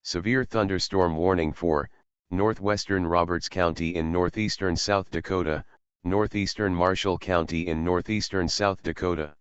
Severe thunderstorm warning for northwestern Roberts County in northeastern South Dakota, northeastern Marshall County in northeastern South Dakota.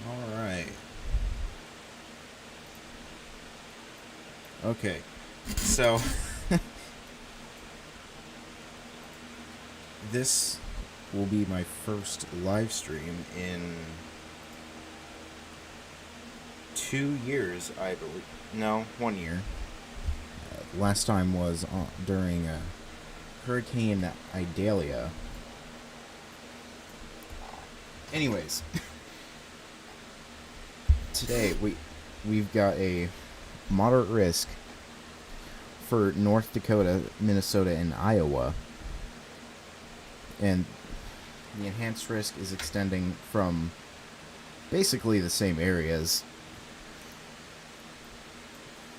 All right. Okay. So this will be my first live stream in 2 years, I believe. No, 1 year. Last time was during Hurricane Idalia. Anyways, today we've got a moderate risk for North Dakota, Minnesota, and Iowa. And the enhanced risk is extending from basically the same areas,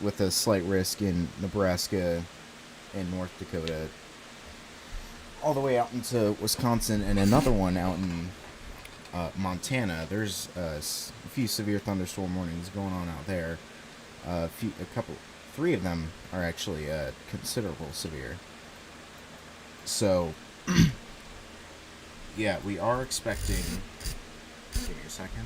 with a slight risk in Nebraska and North Dakota, all the way out into Wisconsin, and another one out in Montana. There's a few severe thunderstorm warnings going on out there. Three of them are actually considerable severe. So, yeah, we are expecting. Give me a second.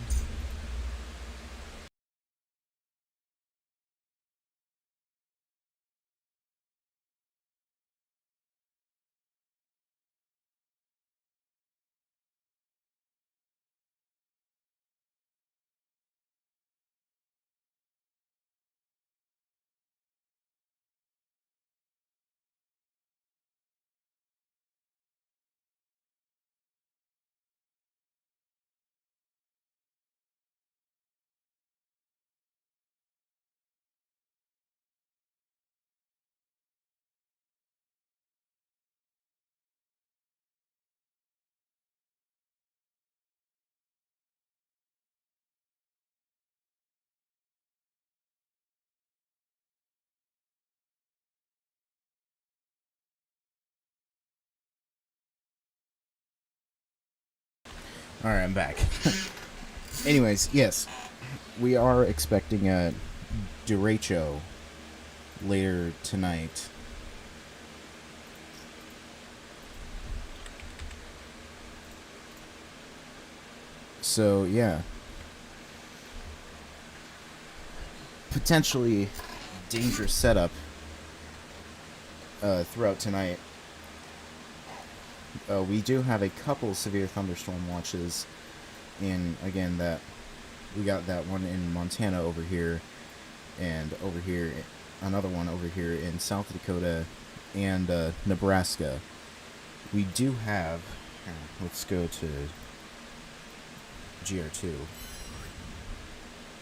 Alright, I'm back. Anyways, yes, we are expecting a Derecho later tonight. So, yeah. Potentially dangerous setup throughout tonight. We do have a couple severe thunderstorm watches, and again, that we got that one in Montana over here, and over here another one over here in South Dakota and Nebraska. We do have. Let's go to GR2.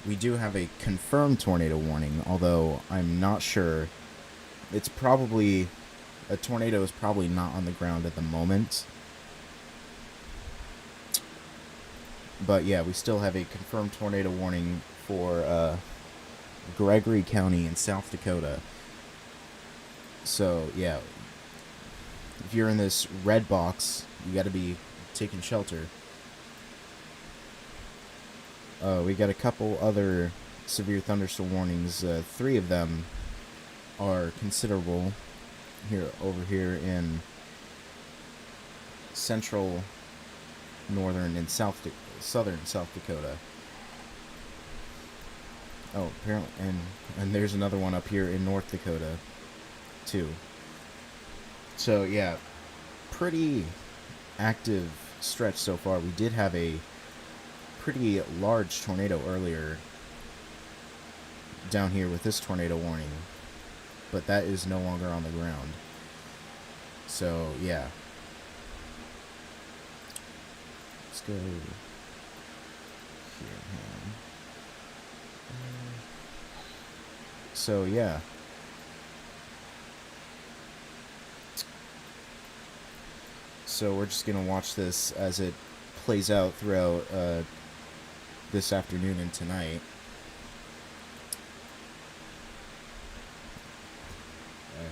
We do have a confirmed tornado warning, although I'm not sure. It's probably a tornado is probably not on the ground at the moment. But yeah, we still have a confirmed tornado warning for Gregory County in South Dakota. So yeah, if you're in this red box, you got to be taking shelter. We got a couple other severe thunderstorm warnings. 3 of them are considerable over here in central, northern, and southern South Dakota. Oh, apparently, and there's another one up here in North Dakota, too. So yeah, pretty active stretch so far. We did have a pretty large tornado earlier down here with this tornado warning, but that is no longer on the ground. So yeah, let's go here. So yeah, so we're just gonna watch this as it plays out throughout this afternoon and tonight.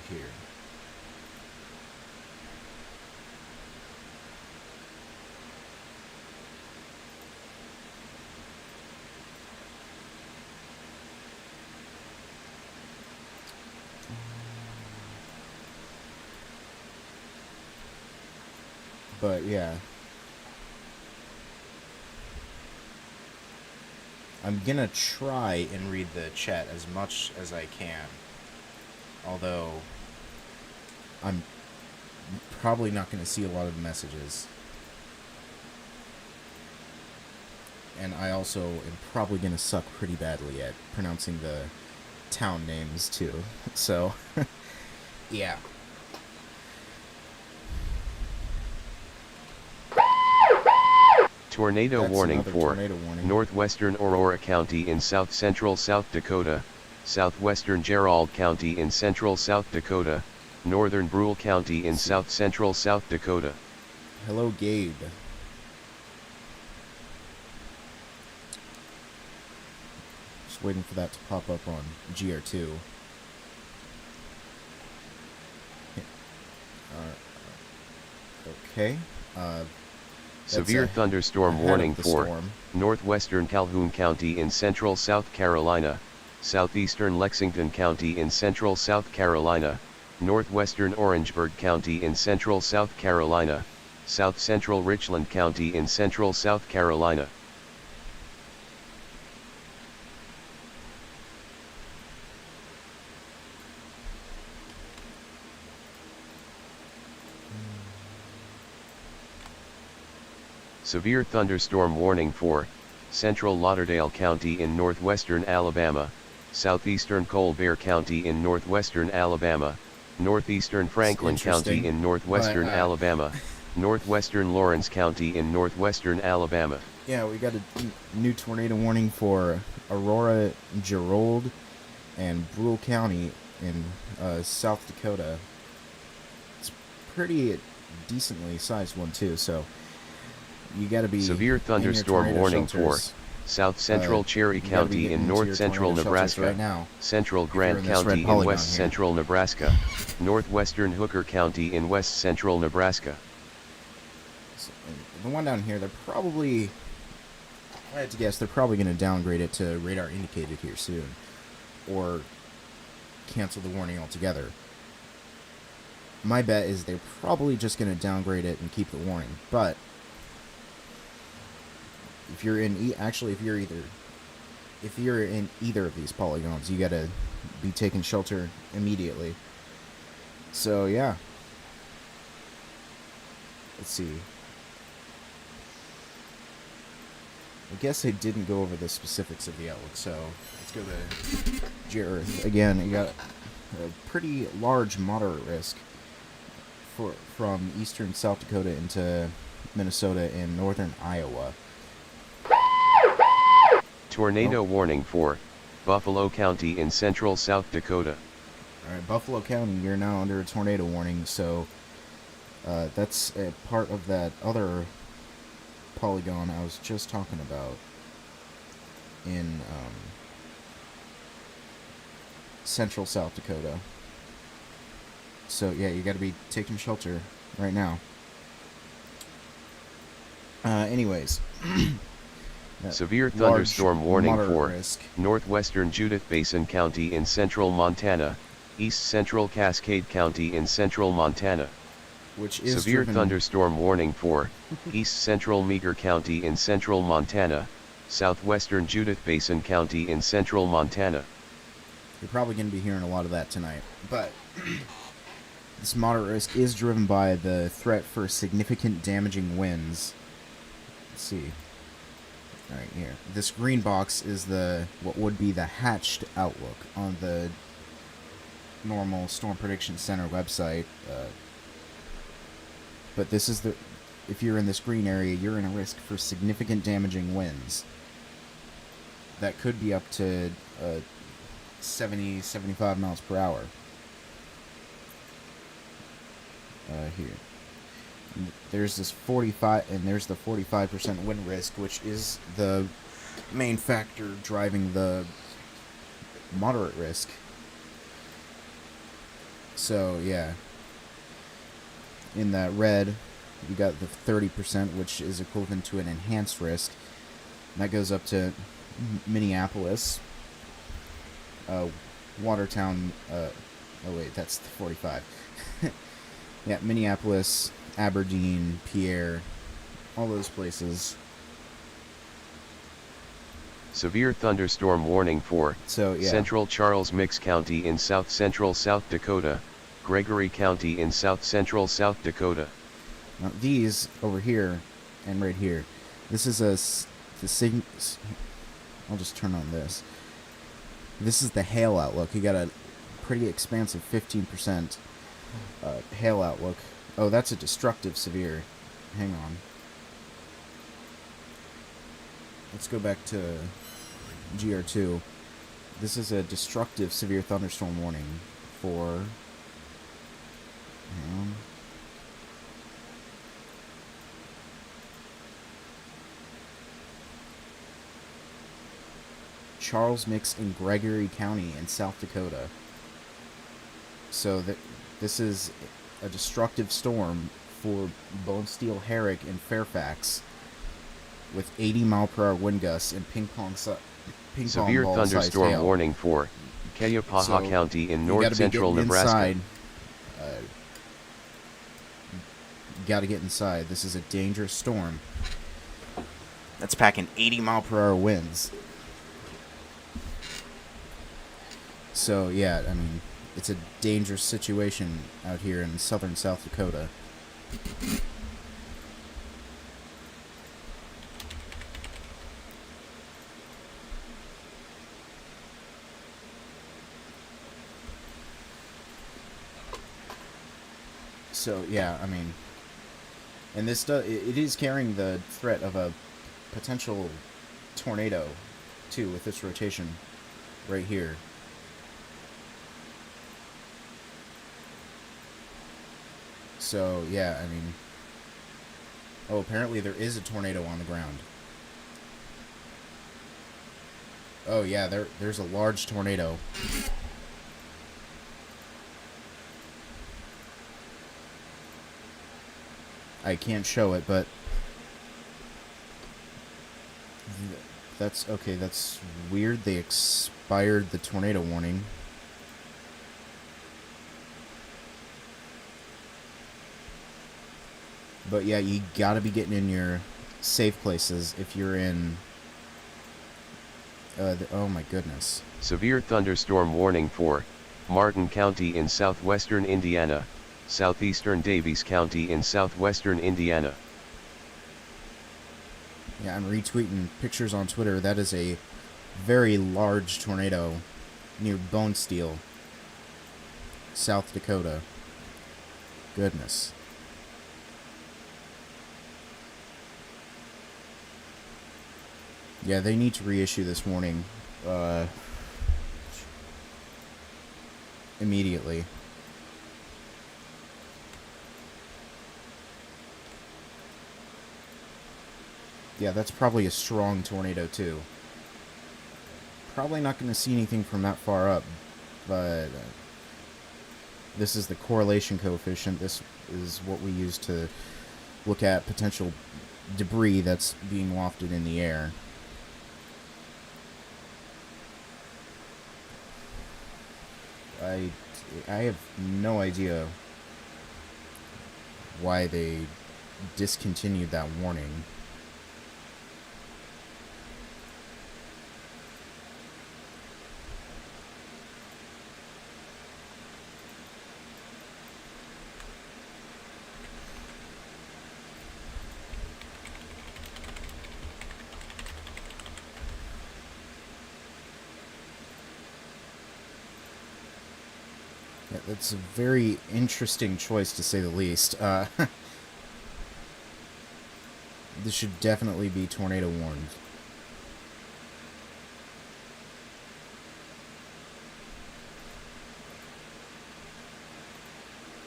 Here. But yeah, I'm gonna try and read the chat as much as I can, although I'm probably not gonna see a lot of messages, and I also am probably gonna suck pretty badly at pronouncing the town names too, so yeah. Tornado That's warning another for tornado warning. northwestern Aurora County in south-central South Dakota, southwestern Gerald County in central South Dakota, northern Brule County in south-central South Dakota. Hello, Gabe. Just waiting for that to pop up on GR2. Okay. Severe thunderstorm warning for northwestern Calhoun County in central South Carolina, southeastern Lexington County in central South Carolina, northwestern Orangeburg County in central South Carolina, south-central Richland County in central South Carolina. Severe thunderstorm warning for central Lauderdale County in northwestern Alabama, southeastern Colbert County in northwestern Alabama, northeastern Franklin County in northwestern Alabama, northwestern Lawrence County in northwestern Alabama. Yeah, we got a new tornado warning for Aurora, Gerald, and Brule County in South Dakota. It's pretty decently sized one too, so you got to be severe thunderstorm warning for south central Cherry County in north central Nebraska, right now, central Grant County in west central Nebraska, northwestern Hooker County in west central Nebraska. So, the one down here, they're probably, if I had to guess, they're probably going to downgrade it to radar indicated here soon, or cancel the warning altogether. My bet is they're probably just going to downgrade it and keep the warning, but if you're in if you're in either of these polygons, you gotta be taking shelter immediately. So yeah, let's see. I guess I didn't go over the specifics of the outlook, so let's go to J-Earth again. You got a pretty large moderate risk from eastern South Dakota into Minnesota and northern Iowa. Tornado warning for Buffalo County in central South Dakota. Alright, Buffalo County, you're now under a tornado warning, so that's a part of that other polygon I was just talking about in central South Dakota. So yeah, you gotta be taking shelter right now. Anyways. Severe thunderstorm warning for risk. northwestern Judith Basin County in central Montana, east central Cascade County in central Montana. Which is severe thunderstorm warning for east central Meager County in central Montana, southwestern Judith Basin County in central Montana. You're probably going to be hearing a lot of that tonight. But this moderate risk is driven by the threat for significant damaging winds. Let's see. Right here. This green box is what would be the hatched outlook on the normal Storm Prediction Center website. But this is if you're in this green area, you're in a risk for significant damaging winds. That could be up to 70, 75 miles per hour. Here. There's this 45, and there's the 45% wind risk, which is the main factor driving the moderate risk. So, yeah. In that red, you got the 30%, which is equivalent to an enhanced risk. And that goes up to Minneapolis, Watertown, oh wait, that's the 45. Yeah, Minneapolis, Aberdeen, Pierre, all those places. Severe thunderstorm warning for central Charles Mix County in south central South Dakota, Gregory County in south central South Dakota. Now these over here and right here, this is I'll just turn on this. This is the hail outlook. You got a pretty expansive 15% hail outlook. Oh, that's a destructive severe. Hang on. Let's go back to GR2. This is a destructive severe thunderstorm warning for... Hang on. Charles Mix in Gregory County in South Dakota. So this is a destructive storm for Bonesteel, Herrick, and Fairfax with 80-mile-per-hour wind gusts and ping pong severe thunderstorm hail. Warning for Cuyahoga County in north central Nebraska. You gotta get inside. This is a dangerous storm. That's packing 80-mile-per-hour winds. So, yeah, I mean, it's a dangerous situation out here in southern South Dakota. So, yeah, I mean, and this it is carrying the threat of a potential tornado, too, with this rotation right here. So, yeah, I mean... Oh, apparently there is a tornado on the ground. Oh, yeah, there's a large tornado. I can't show it, but... That's... Okay, that's weird. They expired the tornado warning. But yeah, you gotta be getting in your safe places if you're in... oh my goodness. Severe thunderstorm warning for Martin County in southwestern Indiana, southeastern Davies County in southwestern Indiana. Yeah, I'm retweeting pictures on Twitter. That is a very large tornado near Bonesteel. South Dakota. Goodness. Yeah, they need to reissue this warning immediately. Yeah, that's probably a strong tornado, too. Probably not going to see anything from that far up, but this is the correlation coefficient. This is what we use to look at potential debris that's being wafted in the air. I have no idea why they discontinued that warning. Yeah, that's a very interesting choice, to say the least. This should definitely be tornado warned.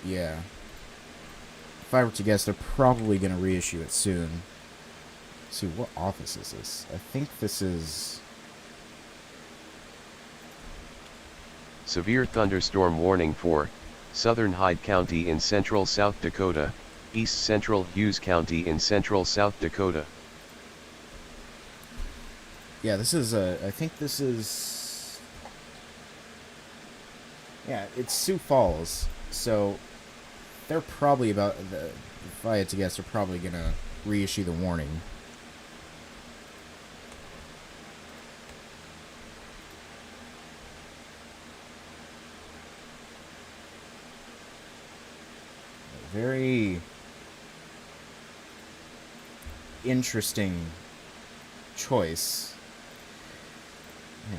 Yeah. If I were to guess, they're probably going to reissue it soon. Let's see, what office is this? I think this is... Severe thunderstorm warning for Southern Hyde County in central South Dakota, East Central Hughes County in central South Dakota. Yeah, this is I think this is... Yeah, it's Sioux Falls, so they're probably about... If I had to guess, they're probably going to reissue the warning. Very interesting choice. Yeah.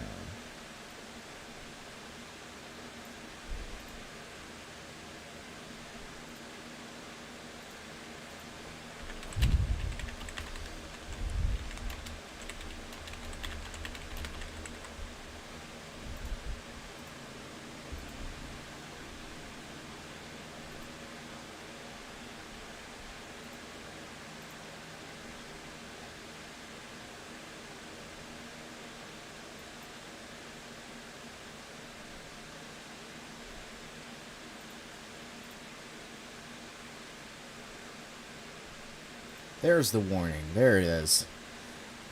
There's the warning. There it is.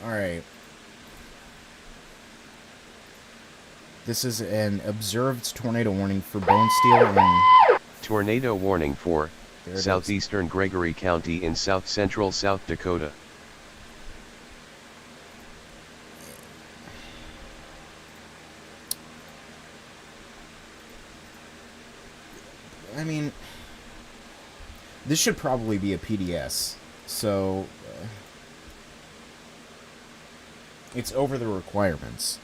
Alright. This is an observed tornado warning for Bonesteel and... Tornado warning for southeastern Gregory County in south central South Dakota. I mean, this should probably be a PDS. So, it's over the requirements.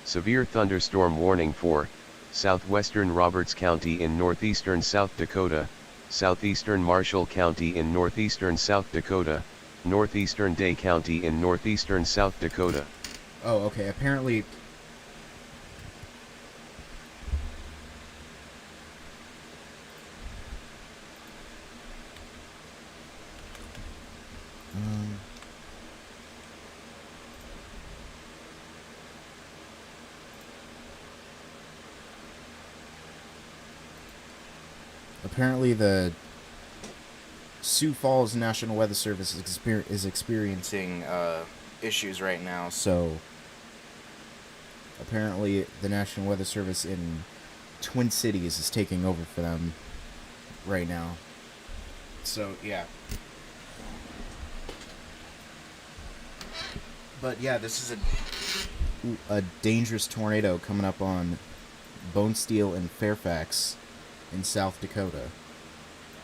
Severe thunderstorm warning for southwestern Roberts County in northeastern South Dakota, southeastern Marshall County in northeastern South Dakota, northeastern Day County in northeastern South Dakota. Oh, okay. Apparently... Apparently the Sioux Falls National Weather Service is experiencing issues right now, so apparently the National Weather Service in Twin Cities is taking over for them right now. So, yeah. But yeah, this is a dangerous tornado coming up on Bonesteel and Fairfax in South Dakota.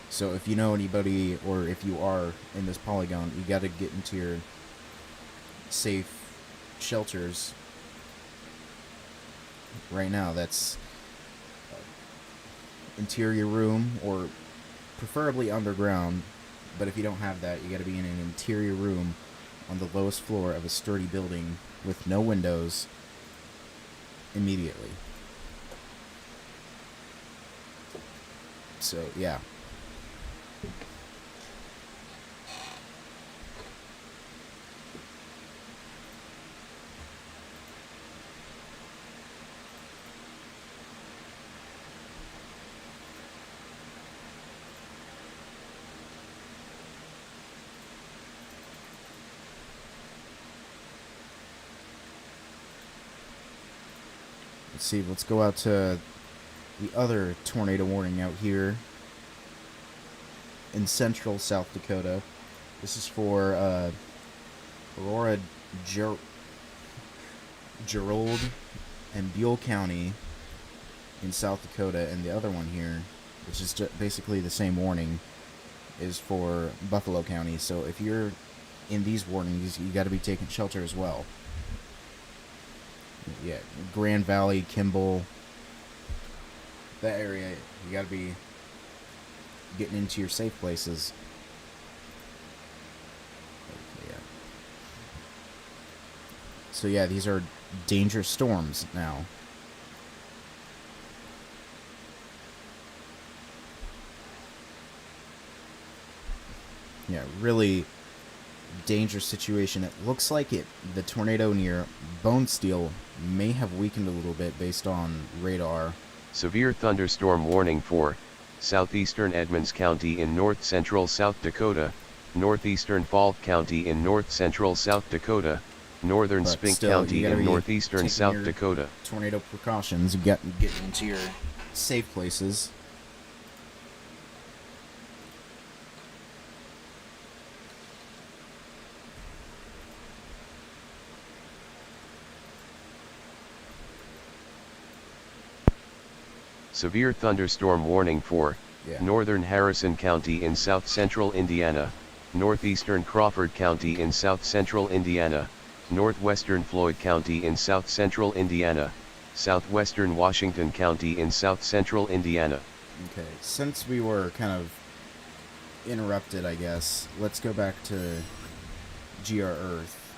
So if you know anybody, or if you are in this polygon, you gotta get into your safe shelters. right now. That's interior room, or preferably underground. But if you don't have that, you got to be in an interior room on the lowest floor of a sturdy building with no windows immediately. So, yeah. Let's see, let's go out to the other tornado warning out here in central South Dakota. This is for Aurora, Gerald, and Buell County in South Dakota, and the other one here, which is basically the same warning, is for Buffalo County. So if you're in these warnings, you got to be taking shelter as well. Yeah, Grand Valley, Kimball, that area, you got to be getting into your safe places. Okay, yeah. So yeah, these are dangerous storms now. Yeah, really dangerous situation. It looks like the tornado near Bonesteel may have weakened a little bit based on radar. Severe thunderstorm warning for southeastern Edmonds County in north-central South Dakota, northeastern Falk County in north-central South Dakota, northern But Spink still, County in northeastern South Dakota. Tornado precautions, get into your safe places. Severe thunderstorm warning for northern Harrison County in south-central Indiana, northeastern Crawford County in south-central Indiana, northwestern Floyd County in south-central Indiana, southwestern Washington County in south-central Indiana. Okay, since we were kind of interrupted, I guess, let's go back to GR Earth.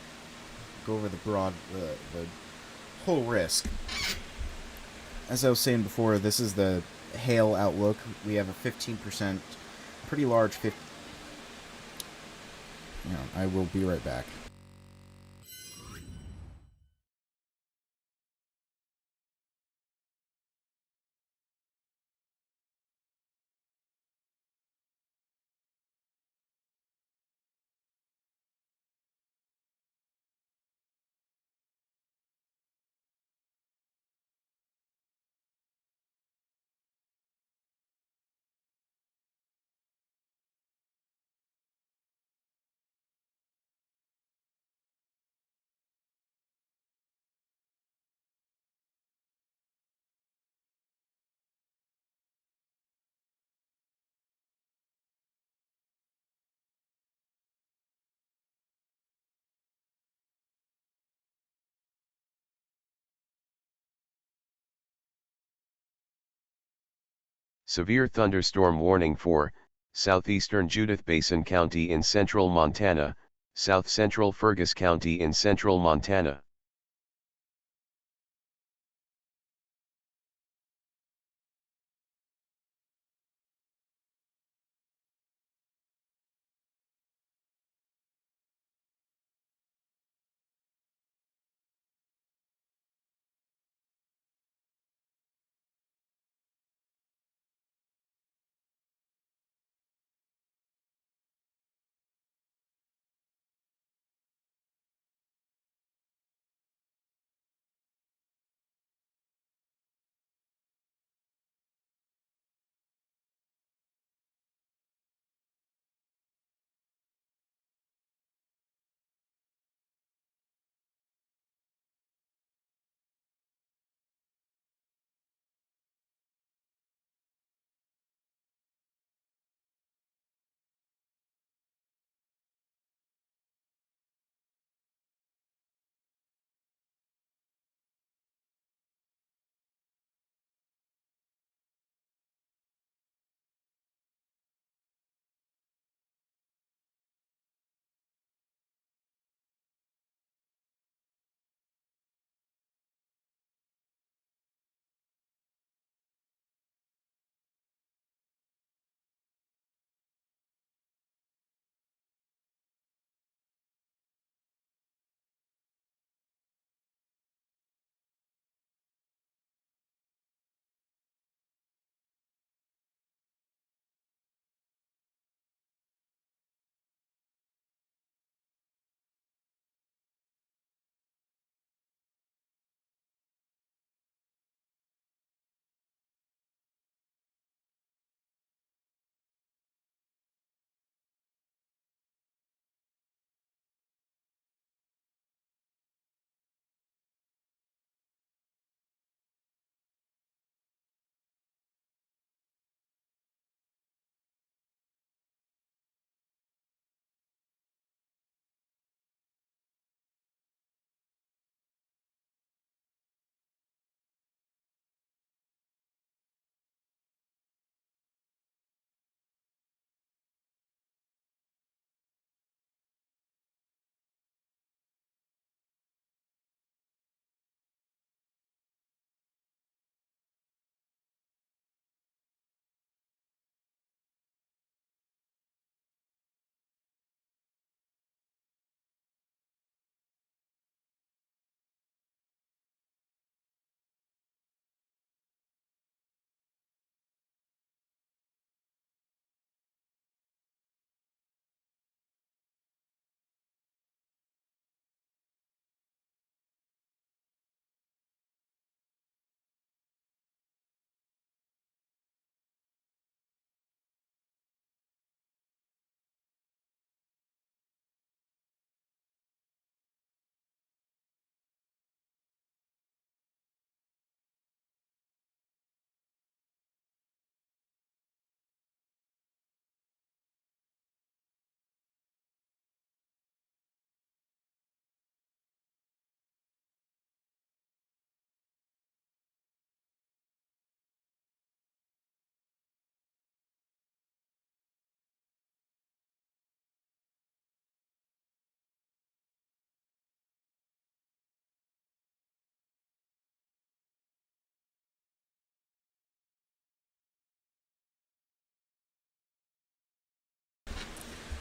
Go over the whole risk. As I was saying before, this is the hail outlook. We have a 15%, pretty large 50. I will be right back. Severe thunderstorm warning for southeastern Judith Basin County in central Montana, south-central Fergus County in central Montana.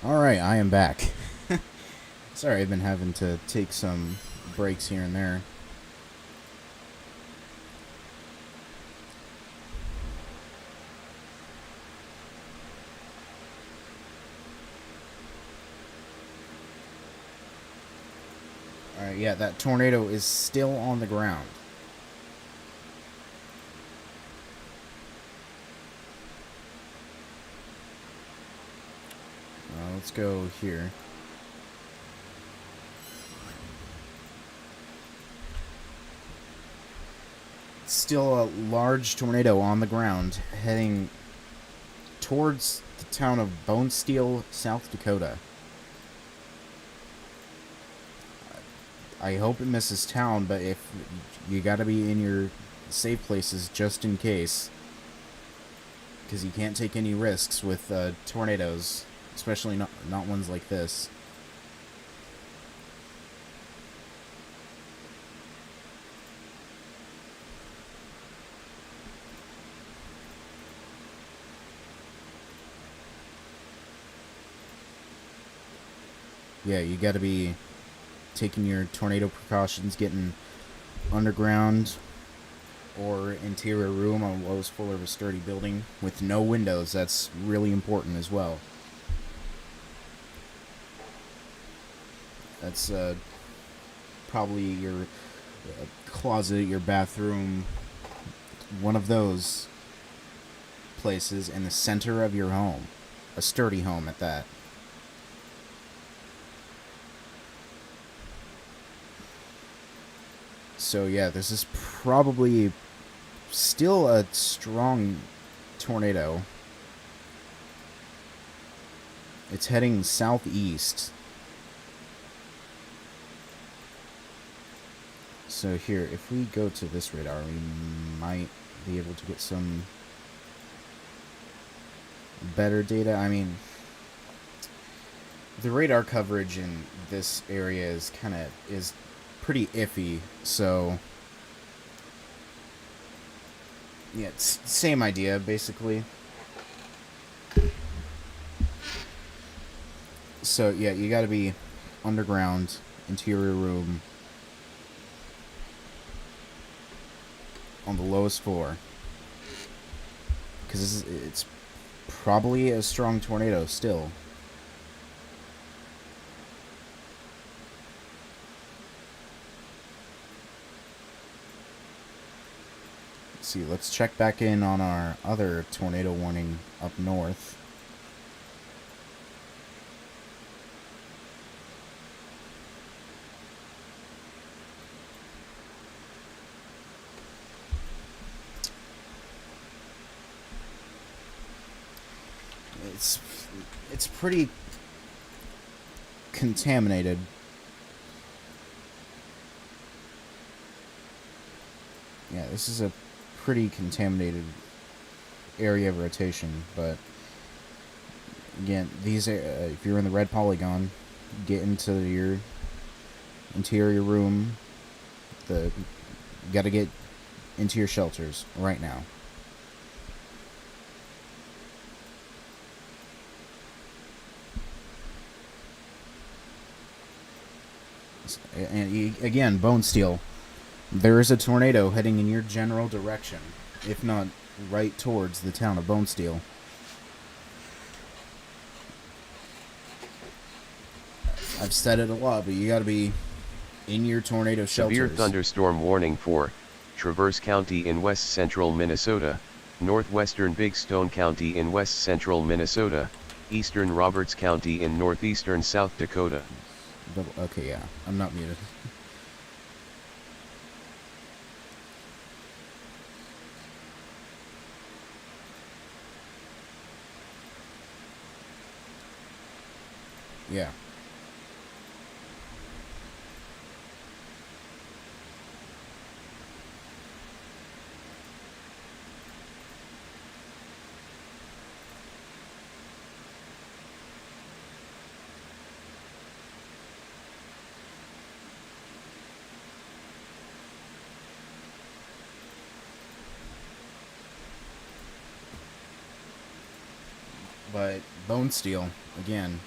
Alright, I am back. Sorry, I've been having to take some breaks here and there. Alright, yeah, that tornado is still on the ground. Let's go here. Still a large tornado on the ground heading towards the town of Bonesteel, South Dakota. I hope it misses town, but if you gotta be in your safe places just in case, because you can't take any risks with tornadoes, especially not ones like this. Yeah, you gotta be taking your tornado precautions, getting underground or interior room on the lowest floor of a sturdy building with no windows. That's really important as well. That's probably your closet, your bathroom, one of those places in the center of your home. A sturdy home at that. So yeah, this is probably still a strong tornado. It's heading southeast. So here, if we go to this radar, we might be able to get some better data. I mean, the radar coverage in this area is pretty iffy, so yeah, it's same idea basically. So yeah, you gotta be underground, interior room, on the lowest floor, because it's probably a strong tornado still. Let's see, let's check back in on our other tornado warning up north. It's pretty contaminated. Yeah, this is a pretty contaminated area of rotation, but again, these if you're in the red polygon, get into your interior room. You gotta get into your shelters right now. And again, Bonesteel, there is a tornado heading in your general direction, if not right towards the town of Bonesteel. I've said it a lot, but you gotta be in your tornado shelters. Severe thunderstorm warning for Traverse County in west central Minnesota, northwestern Big Stone County in west central Minnesota, eastern Roberts County in northeastern South Dakota. Okay, yeah, I'm not muted. Yeah. But Bonesteel, again,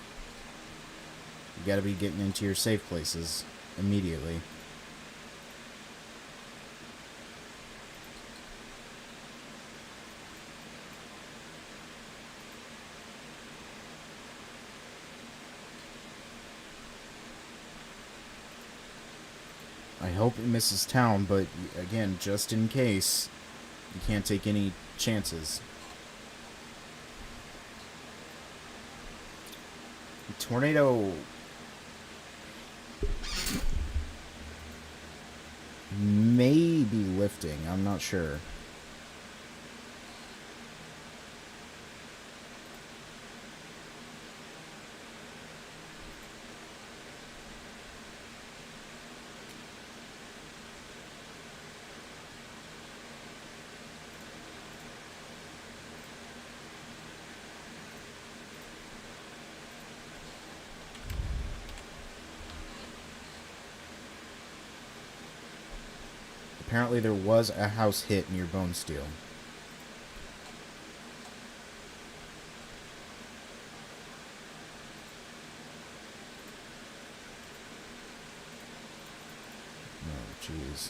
You gotta be getting into your safe places immediately. I hope it misses town, but again, just in case, you can't take any chances. The tornado may be lifting, I'm not sure. Apparently there was a house hit near Bonesteel. Oh, jeez.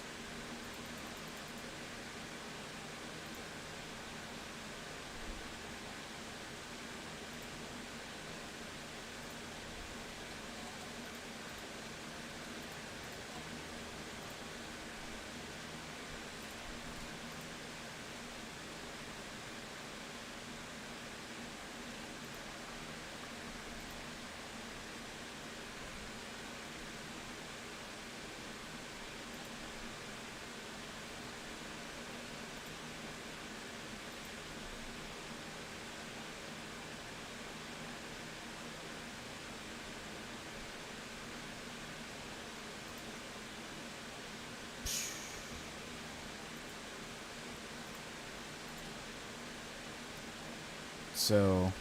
So,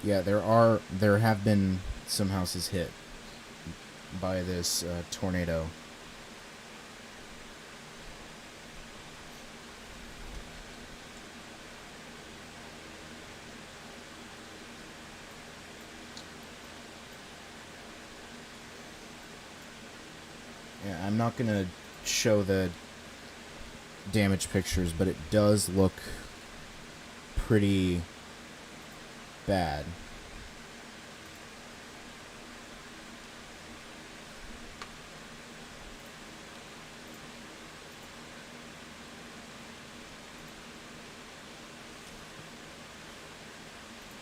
yeah, there have been some houses hit by this tornado. Yeah, I'm not gonna show the damage pictures, but it does look pretty bad.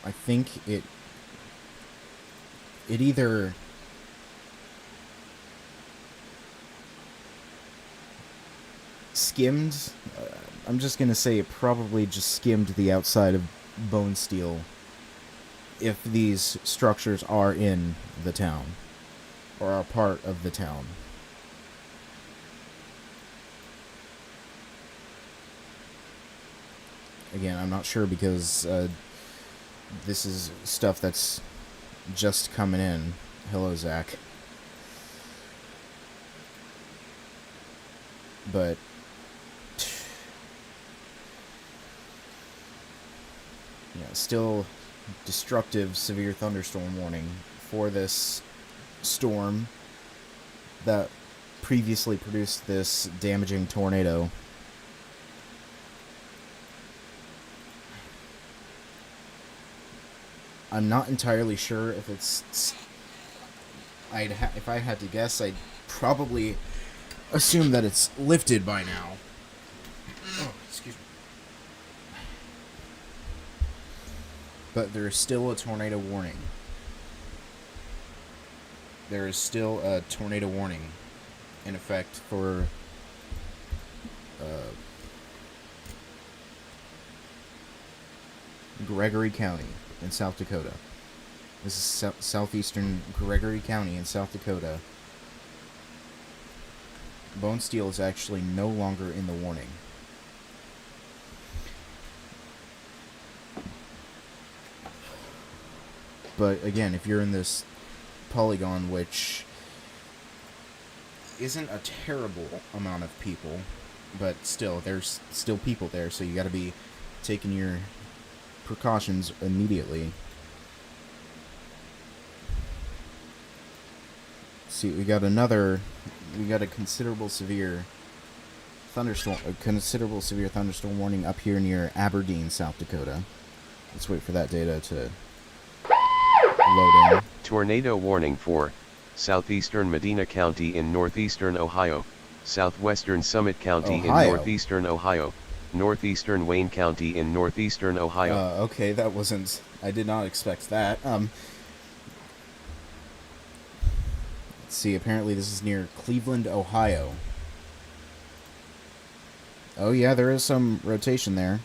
I think it either skimmed. I'm just gonna say it probably just skimmed the outside of Bonesteel if these structures are in the town or are part of the town. Again, I'm not sure because this is stuff that's just coming in. Hello, Zach. But yeah, still destructive severe thunderstorm warning for this storm that previously produced this damaging tornado. I'm not entirely sure if it's... if I had to guess, I'd probably assume that it's lifted by now. Oh, excuse me. But there is still a tornado warning. There is still a tornado warning in effect for Gregory County in South Dakota. This is southeastern Gregory County in South Dakota. Bonesteel is actually no longer in the warning. But again, if you're in this polygon, which isn't a terrible amount of people, but still, there's still people there, so you gotta be taking your precautions immediately. See, we got a considerable severe thunderstorm warning up here near Aberdeen, South Dakota. Let's wait for that data to load in. Tornado warning for southeastern Medina County in northeastern Ohio, southwestern Summit County in northeastern Ohio, northeastern Wayne County in northeastern Ohio. Okay, that wasn't... I did not expect that. Let's see, apparently this is near Cleveland, Ohio. Oh yeah, there is some rotation there.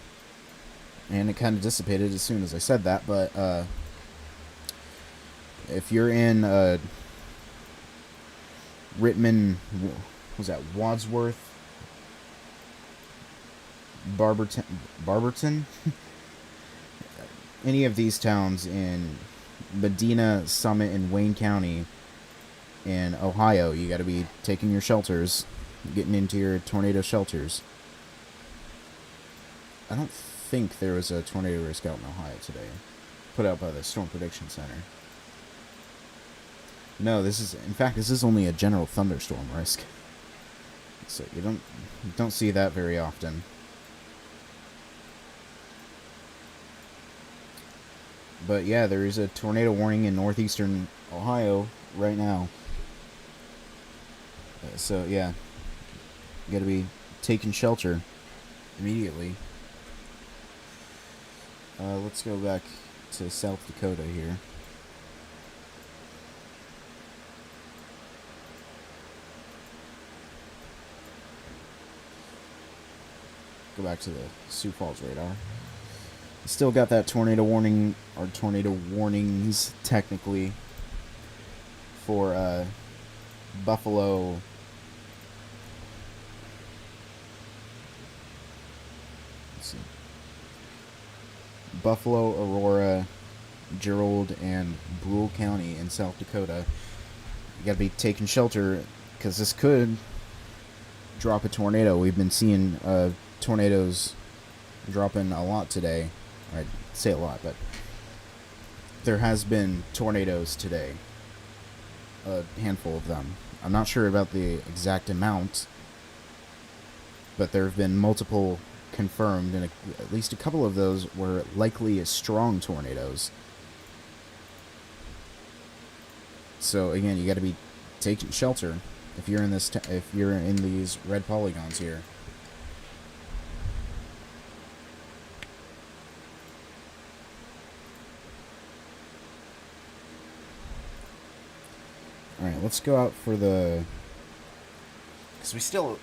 And it kind of dissipated as soon as I said that, but, if you're in, Wadsworth? Barberton? Any of these towns in Medina, Summit, and Wayne County in Ohio, you gotta be taking your shelters, getting into your tornado shelters. I don't think there was a tornado risk out in Ohio today, put out by the Storm Prediction Center. No, this is only a general thunderstorm risk. So you don't see that very often. But yeah, there is a tornado warning in northeastern Ohio right now. So yeah, you gotta be taking shelter immediately. Let's go back to South Dakota here. Go back to the Sioux Falls radar. Still got that tornado warning, or tornado warnings, technically, for Buffalo. Let's see. Buffalo, Aurora, Gerald, and Brule County in South Dakota. You gotta be taking shelter, because this could drop a tornado. We've been seeing tornadoes dropping a lot today. I'd say a lot, but there has been tornadoes today. A handful of them. I'm not sure about the exact amount, but there have been multiple confirmed, and at least a couple of those were likely strong tornadoes. So again, you got to be taking shelter if you're in this. If you're in these red polygons here. All right, let's go out for the. Because we still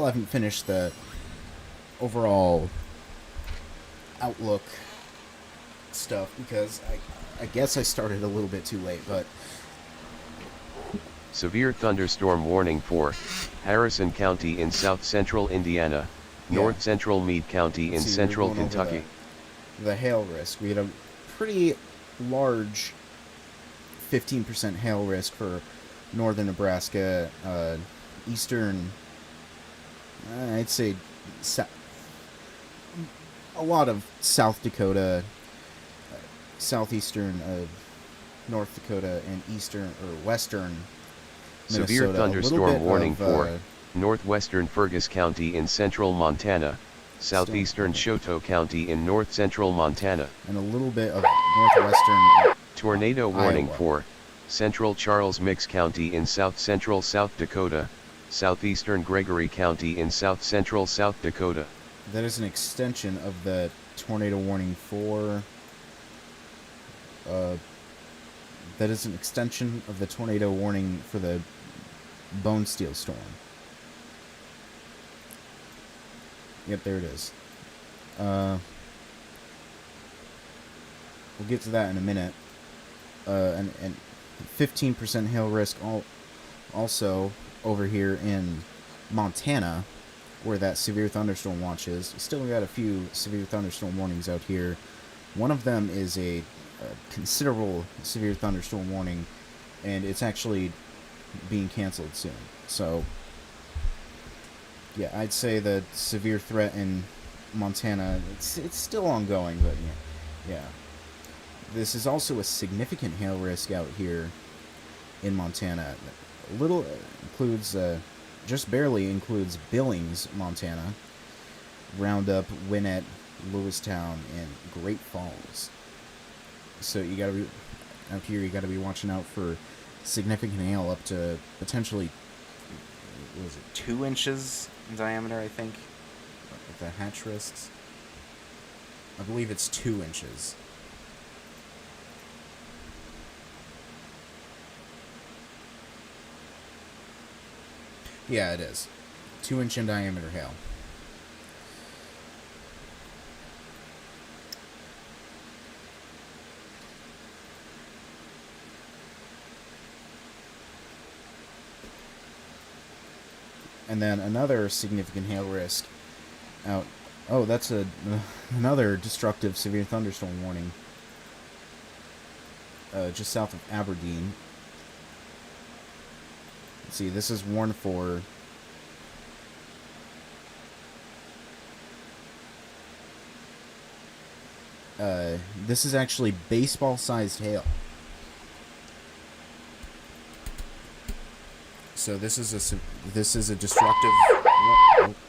haven't finished the overall outlook stuff, because I guess I started a little bit too late, but. Severe thunderstorm warning for Harrison County in south central Indiana, north central Meade County in central Kentucky. The hail risk. We had a pretty large 15% hail risk for northern Nebraska, eastern, I'd say a lot of South Dakota, southeastern North Dakota, and eastern or western Minnesota. Severe thunderstorm warning for northwestern Fergus County in central Montana, southeastern Choteau County in north central Montana, and a little bit of northwestern tornado warning Iowa. For central Charles Mix County in south central South Dakota, southeastern Gregory County in south central South Dakota. That is an extension of the tornado warning for that is an extension of the tornado warning for the Bonesteel storm. Yep, there it is. We'll get to that in a minute. And 15% hail risk also over here in Montana, where that severe thunderstorm watch is. Still got a few severe thunderstorm warnings out here. One of them is a considerable severe thunderstorm warning, and it's actually being canceled soon. So, yeah, I'd say the severe threat in Montana, it's still ongoing, but yeah. This is also a significant hail risk out here in Montana. just barely includes Billings, Montana, Roundup, Winnett, Lewistown, and Great Falls. So you gotta be out here. You gotta be watching out for significant hail up to potentially, what was it, 2 inches in diameter, I think, at the hatch risks. I believe it's 2 inches. Yeah, it is. 2-inch in diameter hail. And then another significant hail risk out. Oh, that's another destructive severe thunderstorm warning. Just south of Aberdeen. Let's see, this is warned for. This is actually baseball-sized hail. So this is a destructive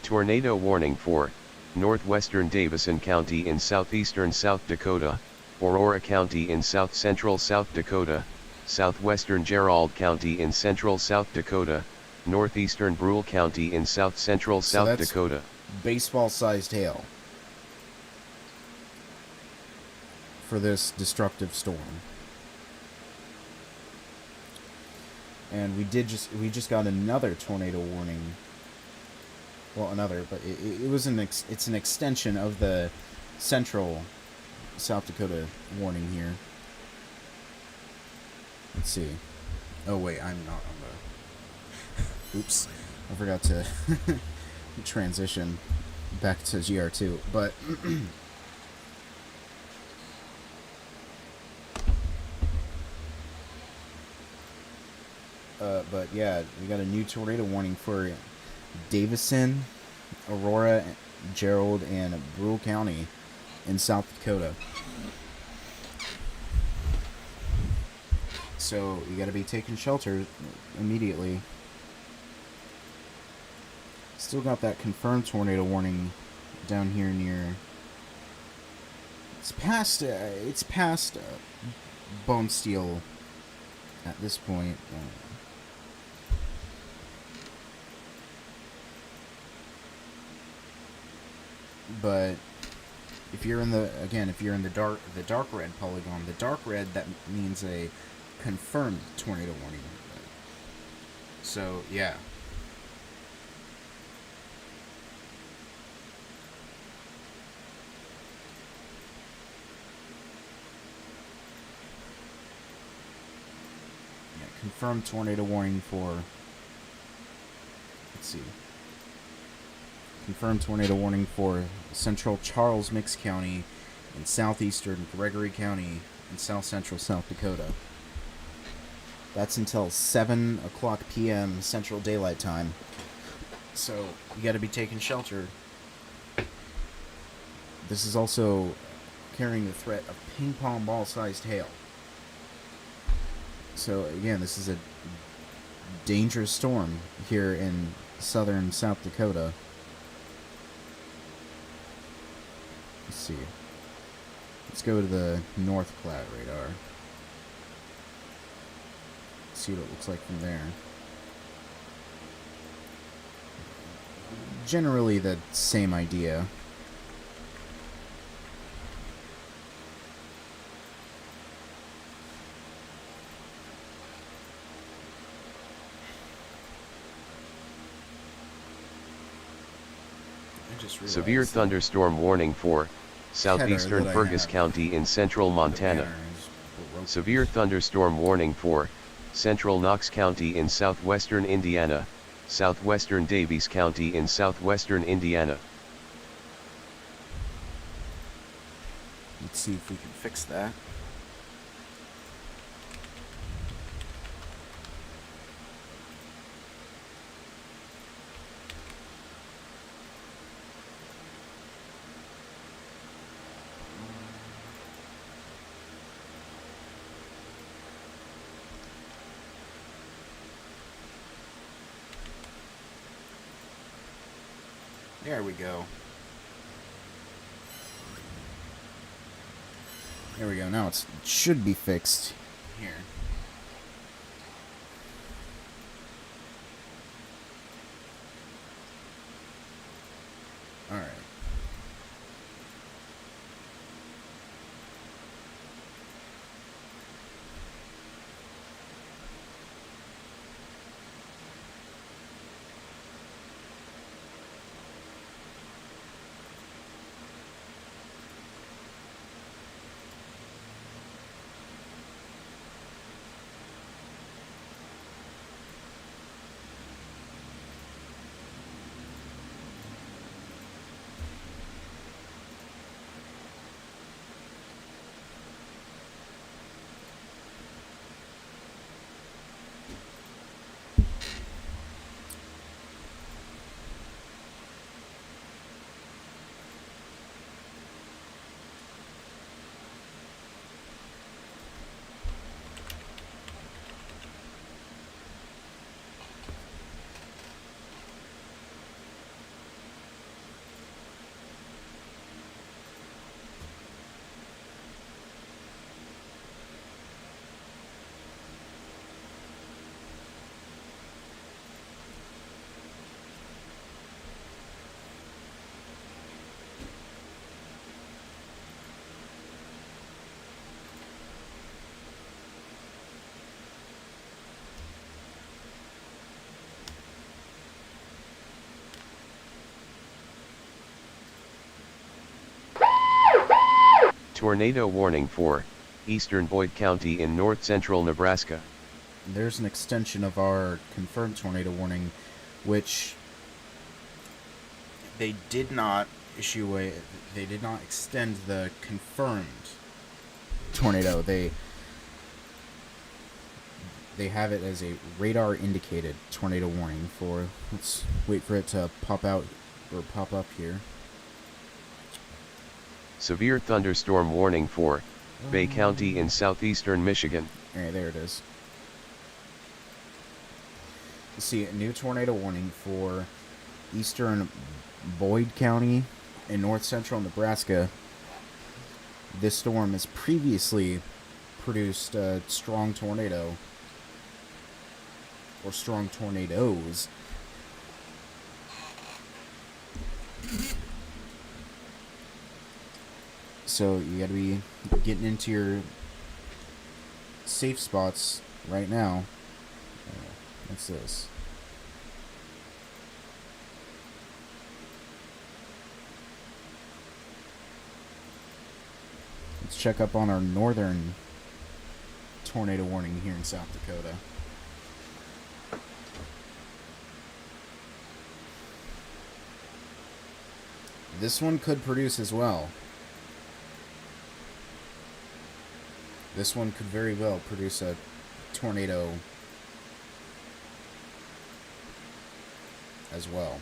tornado warning for northwestern Davison County in southeastern South Dakota, Aurora County in south-central South Dakota, southwestern Gerald County in central South Dakota, northeastern Brule County in south-central South Dakota. Baseball-sized hail for this destructive storm. And we just got another tornado warning. Well, but it was it's an extension of the central South Dakota warning here. Let's see. Oh wait, I'm not on the. Oops, I forgot to transition back to GR2, but. But yeah, we got a new tornado warning for Davison, Aurora, Gerald, and Brule County in South Dakota. So you got to be taking shelter immediately. Still got that confirmed tornado warning down here near. It's past Bonesteel at this point. But if you're in the dark red polygon, the dark red, that means a confirmed tornado warning. So yeah. Confirmed tornado warning for. Let's see. Confirmed tornado warning for central Charles Mix County and southeastern Gregory County and south central South Dakota. That's until 7 o'clock p.m. Central Daylight Time. So you got to be taking shelter. This is also carrying the threat of ping pong ball sized hail. So again, this is a dangerous storm here in southern South Dakota. Let's see. Let's go to the North Platte radar. See what it looks like from there. Generally the same idea. Severe thunderstorm warning for southeastern Fergus County in central Montana. Severe thunderstorm warning for central Knox County in southwestern Indiana, southwestern Davies County in southwestern Indiana. Let's see if we can fix that. There we go. There we go. Now it should be fixed here. All right. Tornado warning for eastern Boyd County in north-central Nebraska. There's an extension of our confirmed tornado warning, which they did not issue a. They did not extend the confirmed tornado. They have it as a radar indicated tornado warning for. Let's wait for it to pop out or pop up here. Severe thunderstorm warning for Bay County in southeastern Michigan. Alright, there it is. You see a new tornado warning for eastern Boyd County in north central Nebraska. This storm has previously produced a strong tornado, or strong tornadoes. So you gotta be getting into your safe spots right now. What's this? Let's check up on our northern tornado warning here in South Dakota. This one could produce as well. This one could very well produce a tornado as well.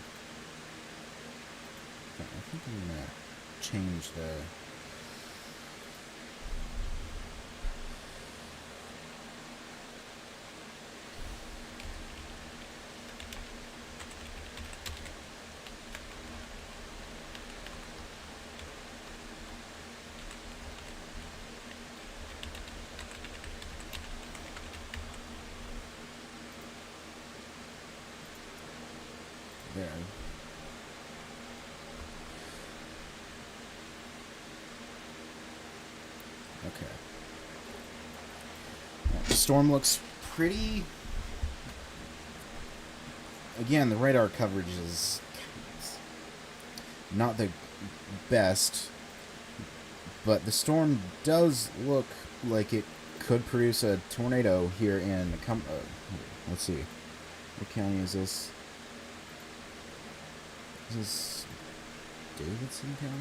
Okay, I think I'm going to change the... There. Okay. The storm looks pretty... Again, the radar coverage is not the best, but the storm does look like it could produce a tornado here in... let's see. What county is this? Is this Davidson County?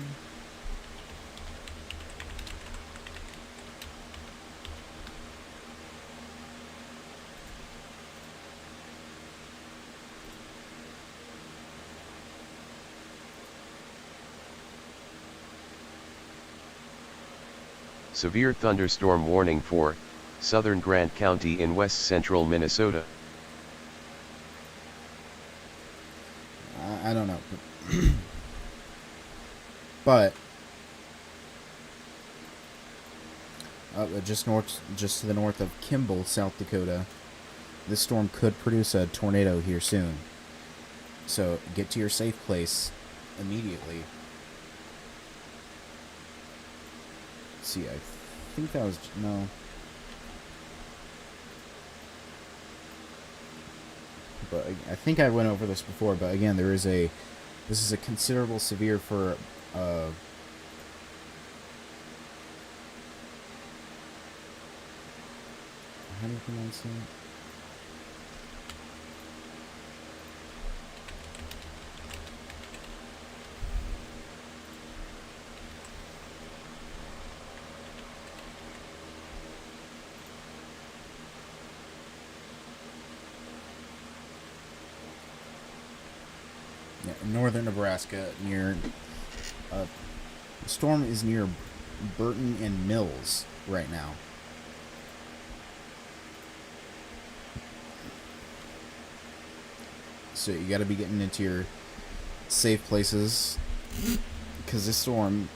Severe thunderstorm warning for southern Grant County in west central Minnesota. I don't know. But just to the north of Kimball, South Dakota, this storm could produce a tornado here soon. So get to your safe place immediately. Let's see, I think that was no. But I think I went over this before. But again, this is a considerable severe for. How do you pronounce it? Yeah, northern Nebraska, near. The storm is near Burton and Mills right now. So you got to be getting into your safe places, because this storm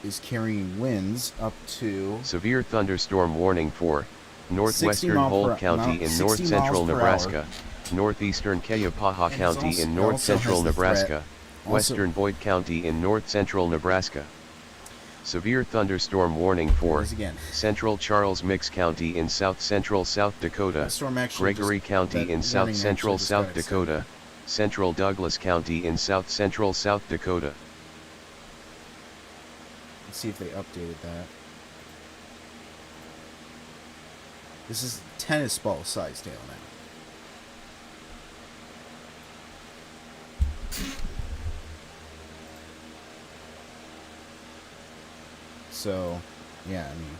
is carrying winds up to severe thunderstorm warning for northwestern Holt County in north central Nebraska, northeastern Cuyahoga County in north central Nebraska, western Boyd County in north central Nebraska. Severe thunderstorm warning for central Charles Mix County in south central South Dakota, Gregory County in south central South Dakota, central Douglas County in south central South Dakota. Let's see if they updated that. This is tennis ball size hail now. So, yeah, I mean,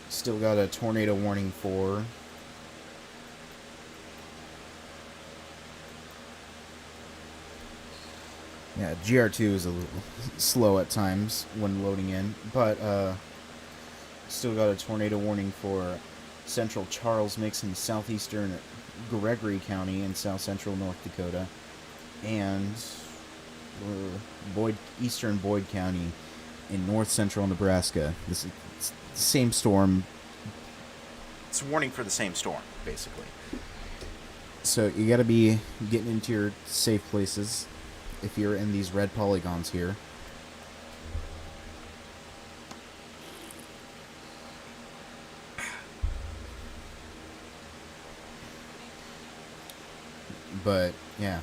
still got a tornado warning for GR2 is a little slow at times when loading in, but still got a tornado warning for central Charles Mix in southeastern Gregory County in south central North Dakota, and eastern Boyd County in north central Nebraska. This is the same storm. It's a warning for the same storm, basically. So you got to be getting into your safe places if you're in these red polygons here. But yeah.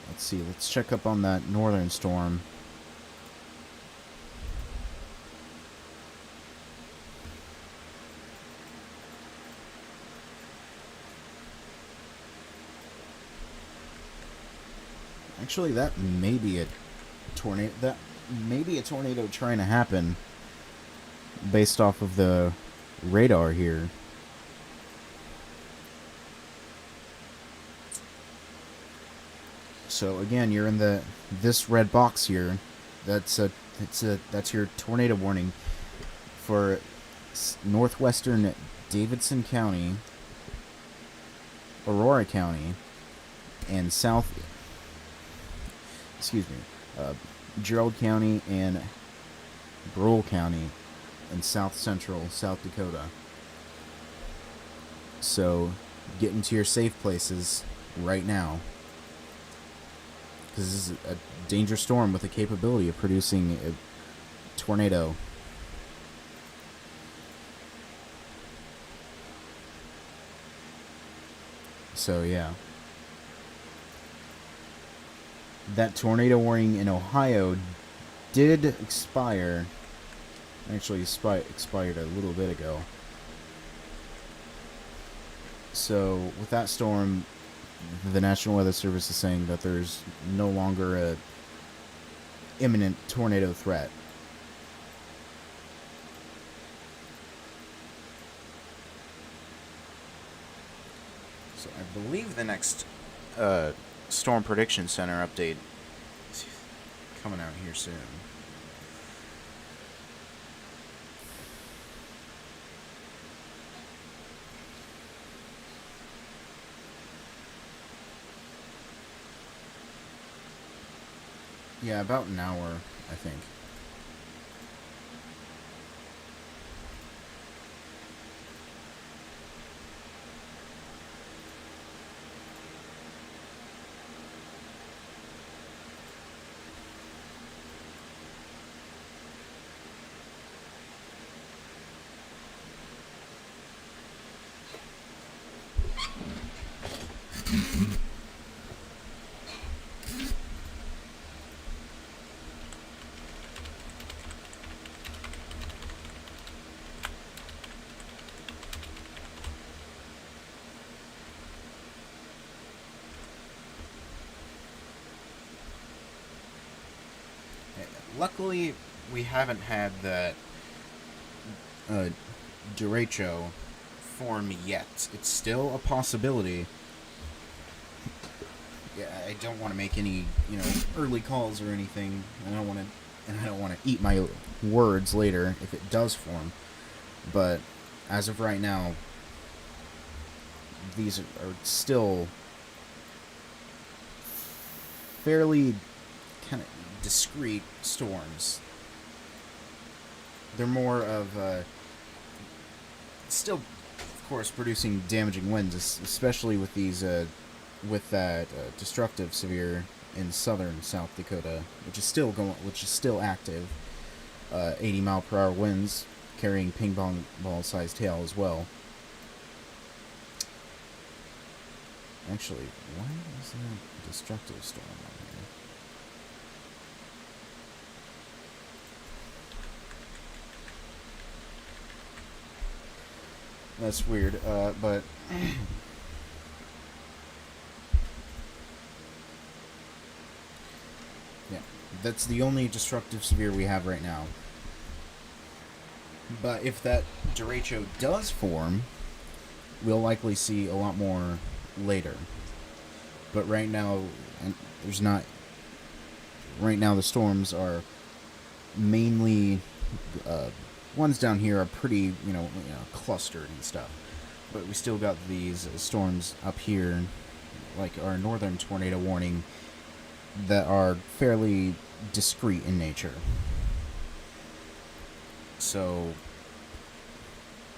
Let's see, let's check up on that northern storm. Actually, that may be a tornado. That may be a tornado trying to happen based off of the radar here. So again, you're in this red box here. That's your tornado warning for northwestern Davidson County, Aurora County, and Gerald County and Brule County in south central South Dakota. So get into your safe places right now, because this is a dangerous storm with the capability of producing a tornado. So yeah, that tornado warning in Ohio did expire. Actually, expired a little bit ago. So with that storm, the National Weather Service is saying that there's no longer a imminent tornado threat. believe the next Storm Prediction Center update is coming out here soon. Yeah, about an hour, I think. Luckily, we haven't had that Derecho form yet. It's still a possibility. Yeah, I don't want to make any, early calls or anything. I don't want to eat my words later if it does form. But as of right now, these are still fairly kind of discrete storms. They're more of still, of course, producing damaging winds, especially with these with that destructive severe in southern South Dakota, which is still active. 80-mile-per-hour winds carrying ping pong ball-sized hail as well. Actually, why is there a destructive storm on here? That's weird, but yeah, that's the only destructive severe we have right now. But if that derecho does form, we'll likely see a lot more later. But right now, there's not. Right now, the storms are mainly. Ones down here are pretty, clustered and stuff. But we still got these storms up here, like our northern tornado warning, that are fairly discrete in nature. So,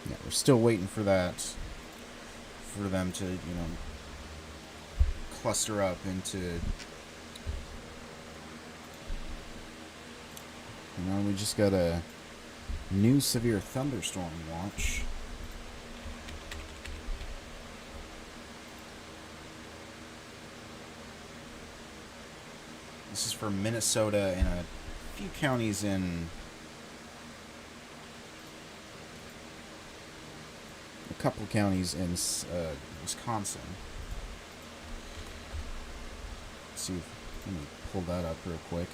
yeah, we're still waiting for that, for them to, cluster up into, we just got a new severe thunderstorm watch. This is for Minnesota and a few counties in a couple counties in Wisconsin. Let's see, let me pull that up real quick.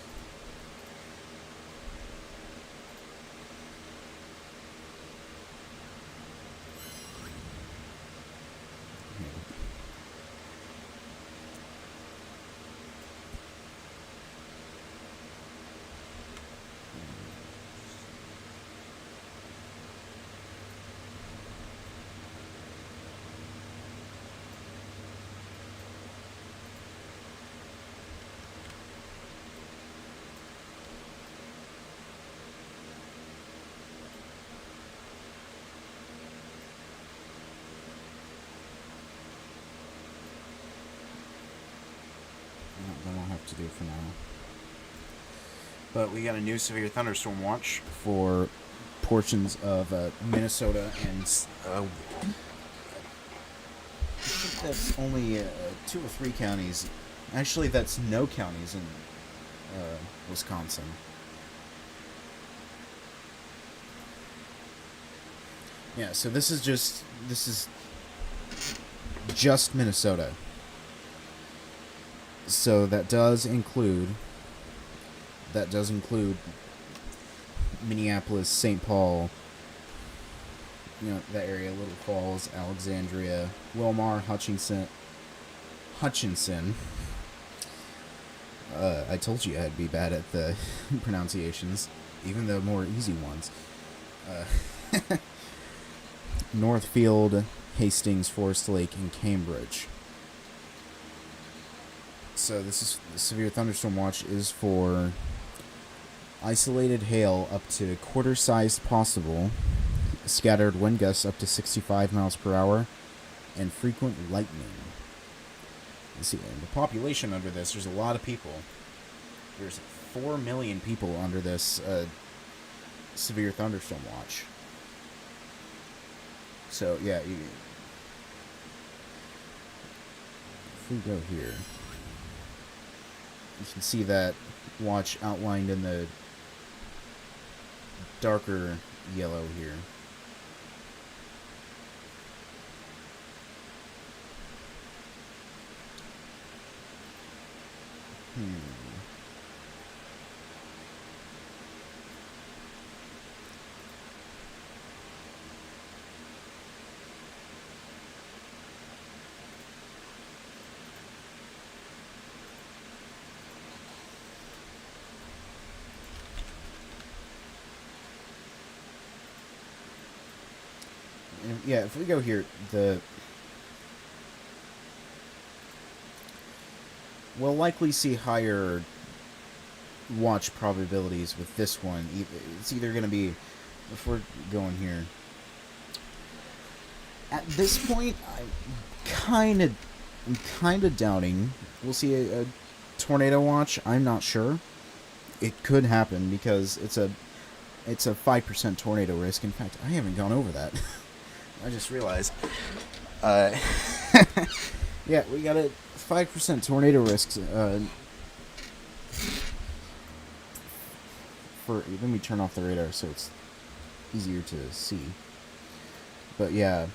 That won't have to do for now. But we got a new severe thunderstorm watch for portions of Minnesota and I think that's only 2 or 3 counties. Actually, that's no counties in Wisconsin. Yeah, so this is just Minnesota. So that does include Minneapolis, St. Paul, that area, Little Falls, Alexandria, Wilmar, Hutchinson, Hutchinson. I told you I'd be bad at the pronunciations, even the more easy ones. Northfield, Hastings, Forest Lake, and Cambridge. So this is the severe thunderstorm watch is for isolated hail up to quarter-sized possible, scattered wind gusts up to 65 miles per hour, and frequent lightning. You see, the population under this, there's a lot of people. There's 4 million people under this severe thunderstorm watch. So, yeah, if we go here, you can see that watch outlined in the darker yellow here. Yeah, if we go here, we'll likely see higher watch probabilities with this one. It's either going to be, if we're going here, at this point, I'm kind of doubting we'll see a tornado watch. I'm not sure. It could happen because it's a 5% tornado risk. In fact, I haven't gone over that. I just realized. Yeah, we got a 5% tornado risk. Let me turn off the radar so it's easier to see. But yeah,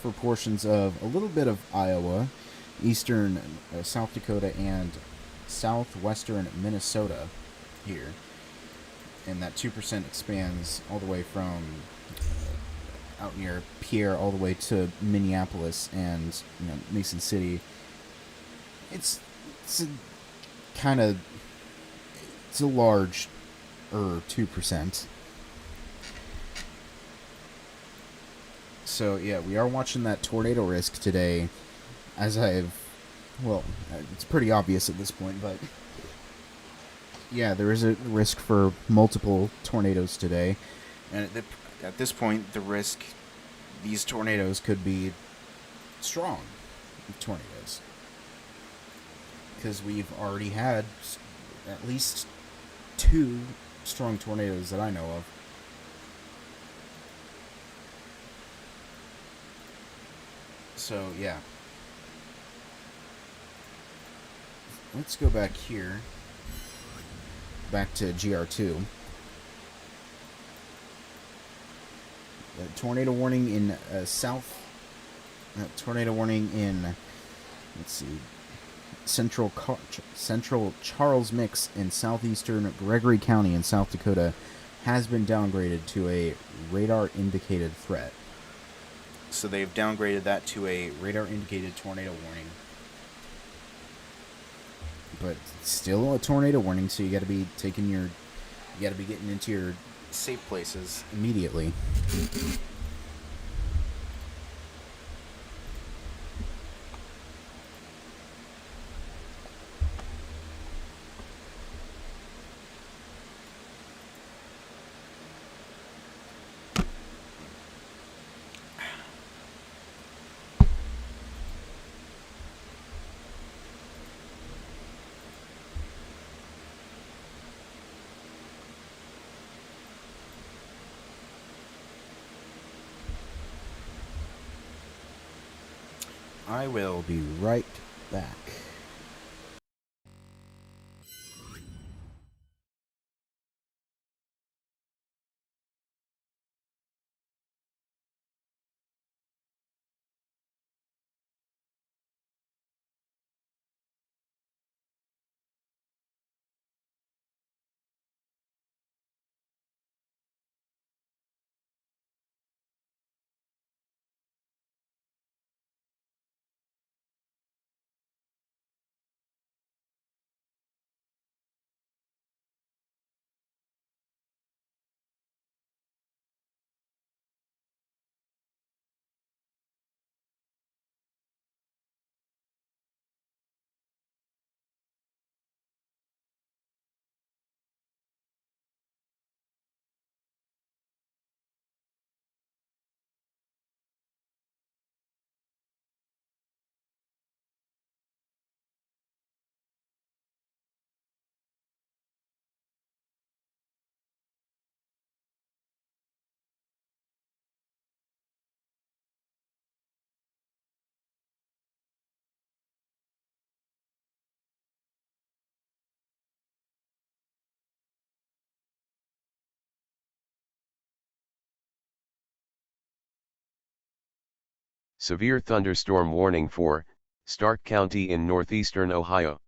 for portions of a little bit of Iowa, eastern South Dakota, and southwestern Minnesota here. And that 2% expands all the way from out near Pierre all the way to Minneapolis and Mason City. It's a large 2%. So yeah, we are watching that tornado risk today, it's pretty obvious at this point, but yeah, there is a risk for multiple tornadoes today, and at this point, these tornadoes could be strong tornadoes, because we've already had at least 2 strong tornadoes that I know of. So, yeah. Let's go back here. Back to GR2. Tornado warning in tornado warning in, let's see, central Charles Mix in southeastern Gregory County in South Dakota has been downgraded to a radar-indicated threat. So they've downgraded that to a radar-indicated tornado warning. But still a tornado warning, so you gotta be getting into your safe places immediately. I will be right back. Severe thunderstorm warning for Stark County in northeastern Ohio.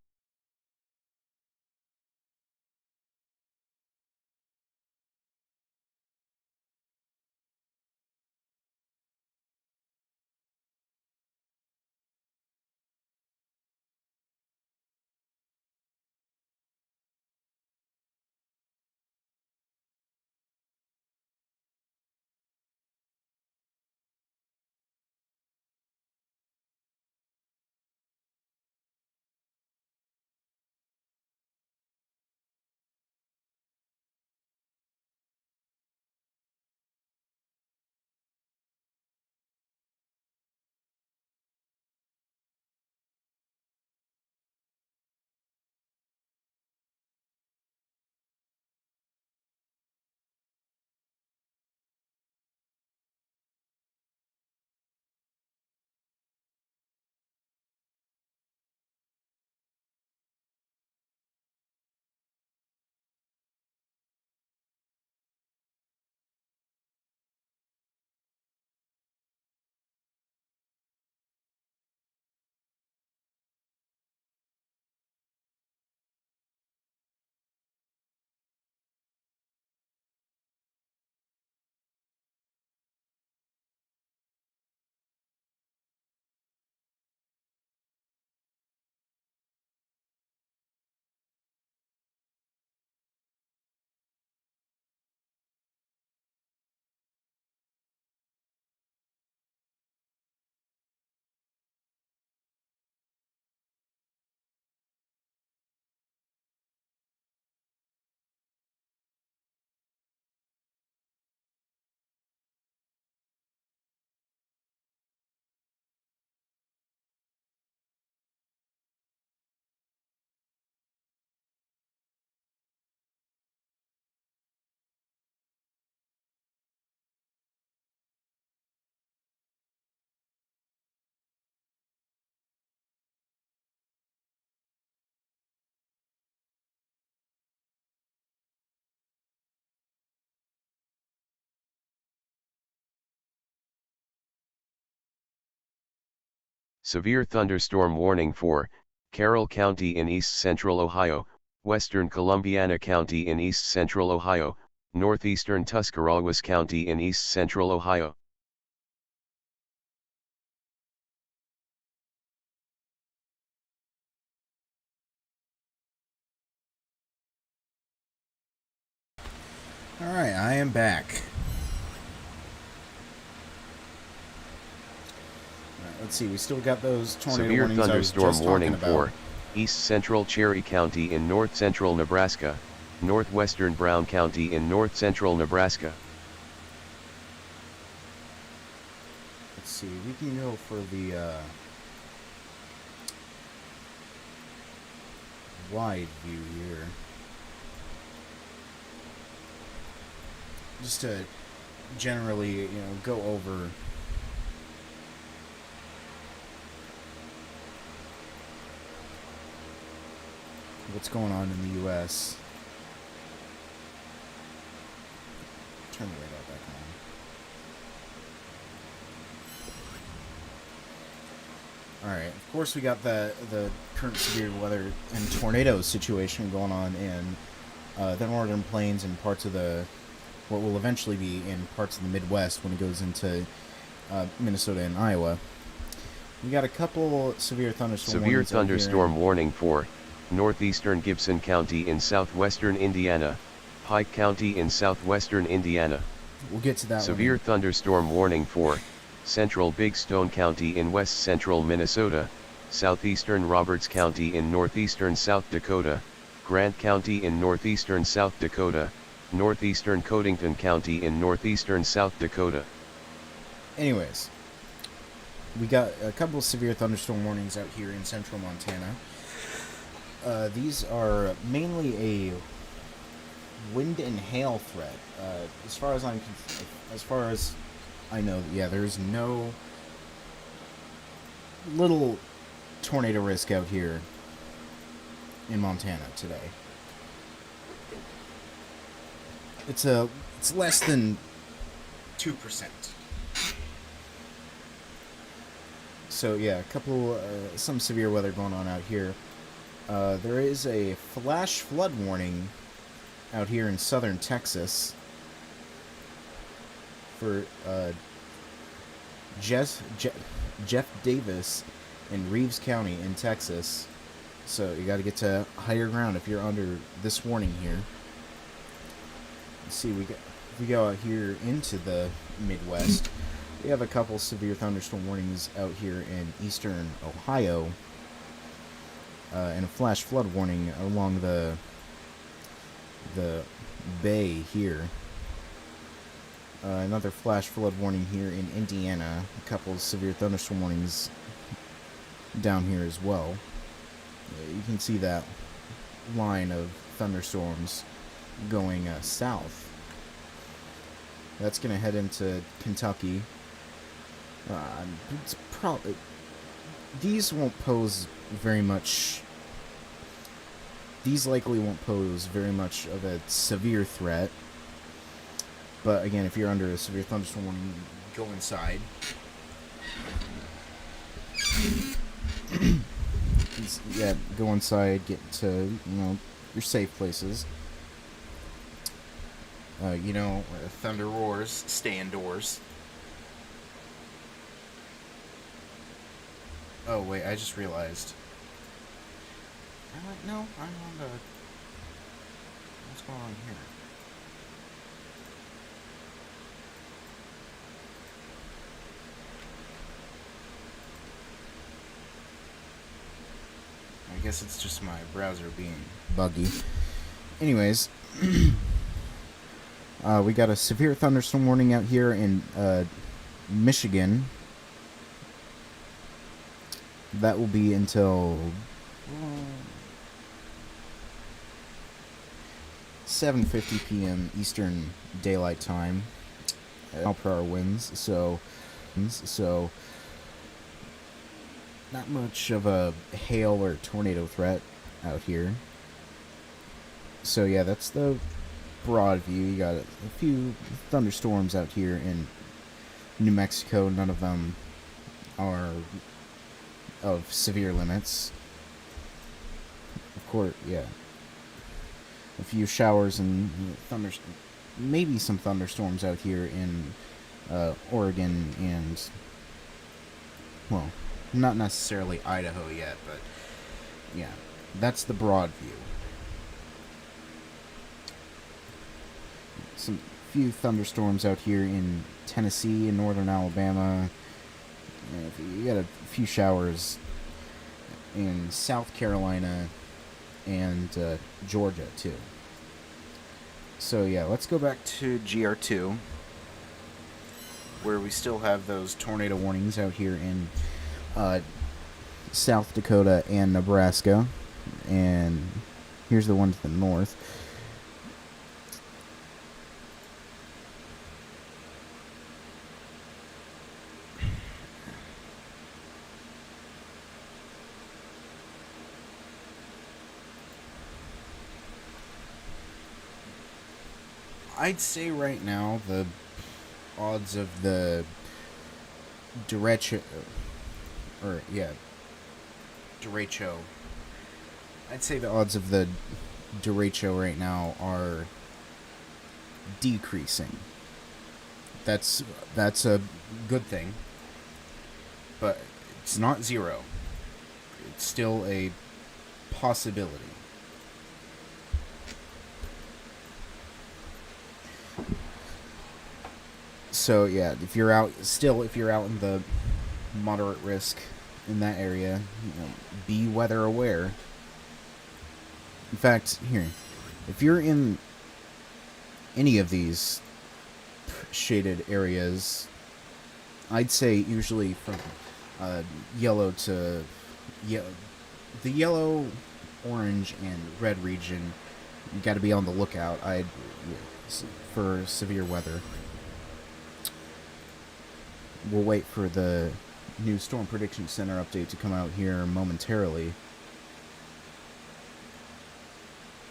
Severe thunderstorm warning for Carroll County in east central Ohio, western Columbiana County in east central Ohio, northeastern Tuscarawas County in east central Ohio. Alright, I am back. Let's see, we still got those tornado Severe warnings thunderstorm I was just warning talking about. for east central Cherry County in north central Nebraska, northwestern Brown County in north central Nebraska. Let's see, we can go for the wide view here. Just to generally, go over what's going on in the U.S. Turn the radar back on. Alright, of course we got the current severe weather and tornado situation going on in the northern plains and parts of what will eventually be in parts of the Midwest when it goes into Minnesota and Iowa. We got a couple severe thunderstorm warning for northeastern Gibson County in southwestern Indiana, Pike County in southwestern Indiana. We'll get to that. Severe thunderstorm warning for central Big Stone County in west central Minnesota, southeastern Roberts County in northeastern South Dakota, Grant County in northeastern South Dakota, northeastern Codington County in northeastern South Dakota. Anyways, we got a couple of severe thunderstorm warnings out here in central Montana. These are mainly a wind and hail threat. As far as I know, there's no little tornado risk out here in Montana today. It's less than 2%. So yeah, some severe weather going on out here. There is a flash flood warning out here in southern Texas for Jeff Davis in Reeves County in Texas. So you got to get to higher ground if you're under this warning here. Let's see, if we go out here into the Midwest, we have a couple severe thunderstorm warnings out here in eastern Ohio, and a flash flood warning along the bay here. Another flash flood warning here in Indiana. A couple of severe thunderstorm warnings down here as well. You can see that line of thunderstorms going south. That's going to head into Kentucky. It's probably these won't pose very much. These likely won't pose very much of a severe threat. But again, if you're under a severe thunderstorm warning, go inside. Yeah, go inside, get to, your safe places. Where thunder roars, stay indoors. Oh, wait, I just realized. No, I'm on the... What's going on here? I guess it's just my browser being buggy. Anyways, we got a severe thunderstorm warning out here in Michigan. That will be until 7:50 p.m. Eastern Daylight Time. Per-hour winds, so not much of a hail or tornado threat out here. So yeah, that's the broad view. You got a few thunderstorms out here in New Mexico. None of them are of severe limits. Of course, yeah. A few showers and maybe some thunderstorms out here in Oregon and, well, not necessarily Idaho yet, but yeah, that's the broad view. Some few thunderstorms out here in Tennessee and northern Alabama. You got a few showers in South Carolina and Georgia too. So yeah, let's go back to GR2, where we still have those tornado warnings out here in South Dakota and Nebraska, and here's the one to the north. I'd say right now the odds of the Derecho, I'd say the odds of the Derecho right now are decreasing. That's a good thing, but it's not zero. It's still a possibility. So yeah, if you're out in the moderate risk in that area, be weather aware. In fact, here, if you're in any of these shaded areas, I'd say usually from yellow to the yellow, orange, and red region, you got to be on the lookout. For severe weather. We'll wait for the new Storm Prediction Center update to come out here momentarily.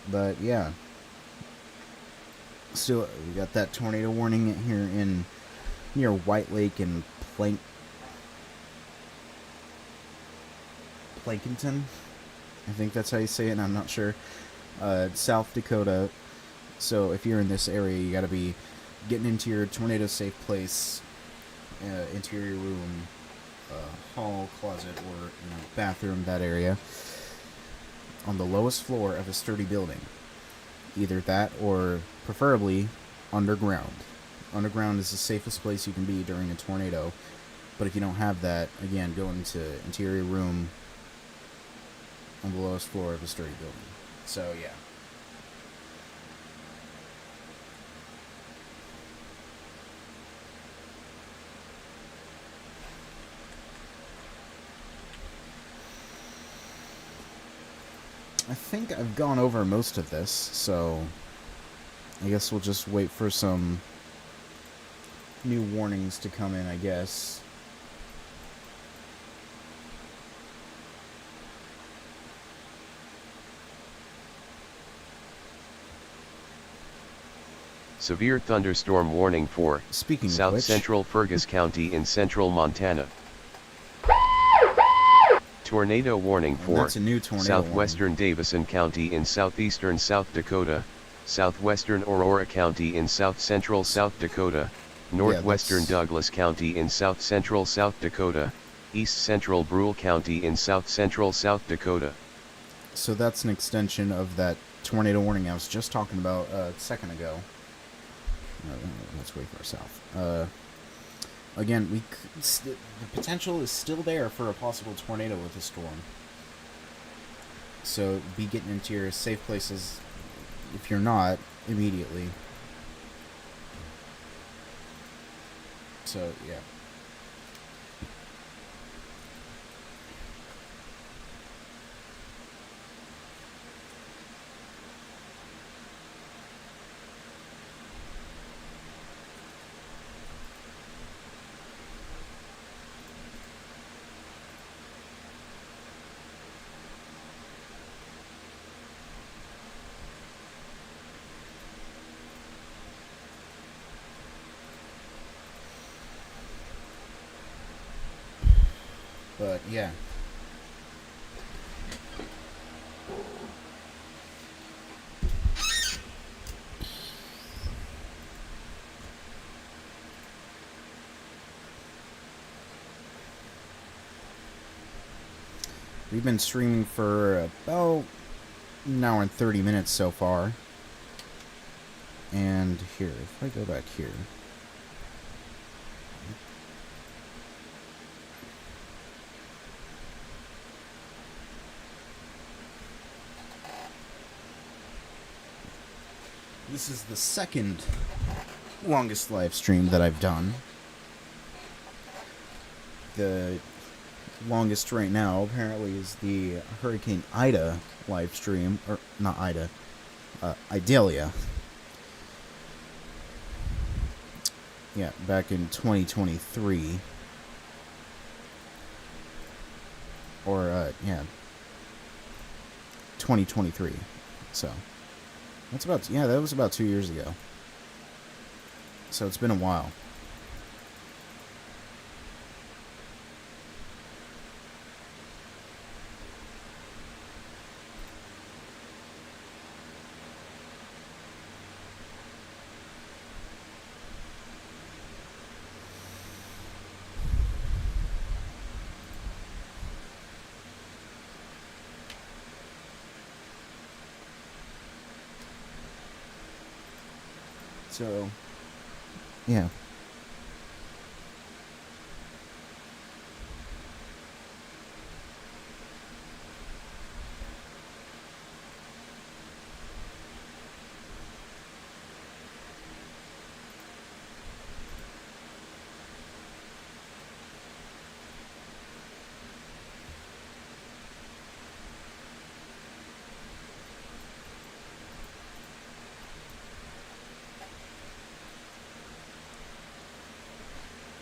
But yeah, still we got that tornado warning here near White Lake and Plankinton. I think that's how you say it, and I'm not sure. South Dakota. So if you're in this area, you got to be getting into your tornado-safe place, interior room, hall, closet, or bathroom, that area, on the lowest floor of a sturdy building. Either that or, preferably, underground. Underground is the safest place you can be during a tornado. But if you don't have that, again, go into interior room on the lowest floor of a sturdy building. So, yeah. I think I've gone over most of this, so I guess we'll just wait for some new warnings to come in, I guess. Severe thunderstorm warning for South Central Fergus County in central Montana. Tornado warning for southwestern Davison County in southeastern South Dakota, southwestern Aurora County in south central South Dakota, northwestern Douglas County in south central South Dakota, east central Brule County in south central South Dakota. So that's an extension of that tornado warning I was just talking about a second ago. Let's wait for south. Again, the potential is still there for a possible tornado with a storm. So be getting into your safe places, if you're not, immediately. So, yeah. But, yeah. We've been streaming for about an hour and 30 minutes so far. And here, if I go back here. This is the second longest live stream that I've done. The longest right now apparently is the Hurricane Ida live stream, or not Ida, Idalia. Yeah, back in 2023. Or, 2023. So, that's about, that was about 2 years ago. So it's been a while. So, yeah.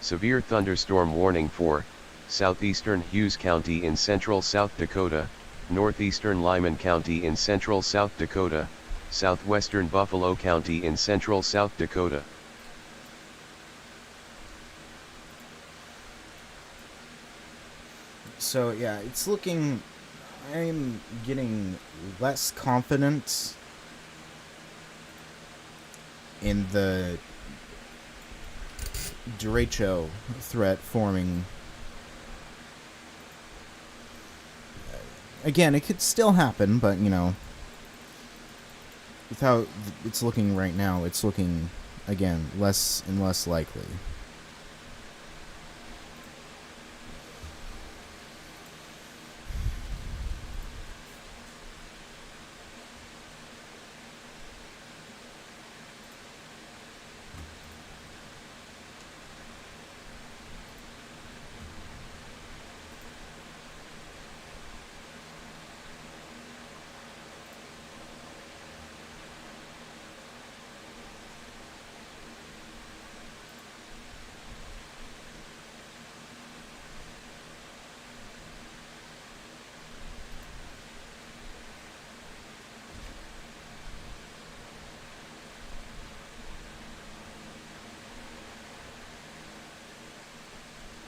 Severe thunderstorm warning for southeastern Hughes County in central South Dakota, northeastern Lyman County in central South Dakota, southwestern Buffalo County in central South Dakota. So, yeah, it's looking I'm getting less confident in the Derecho threat forming. Again, it could still happen, but, you know, with how it's looking right now, it's looking, again, less and less likely.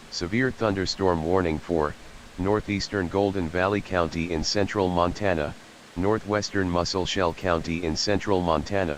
Severe thunderstorm warning for northeastern Golden Valley County in central Montana, northwestern Musselshell County in central Montana.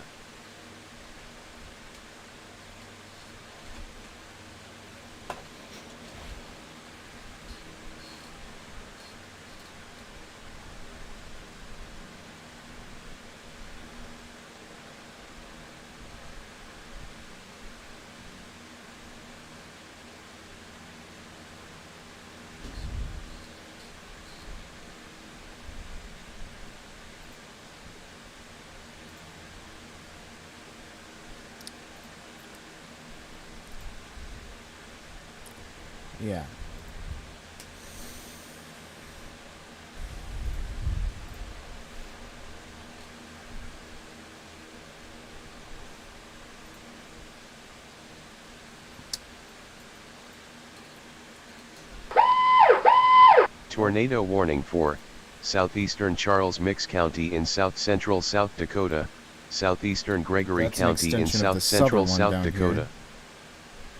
Yeah. Tornado warning for southeastern Charles Mix County in south-central South Dakota, southeastern Gregory That's an County in extension of the south-central southern one South down Dakota. here.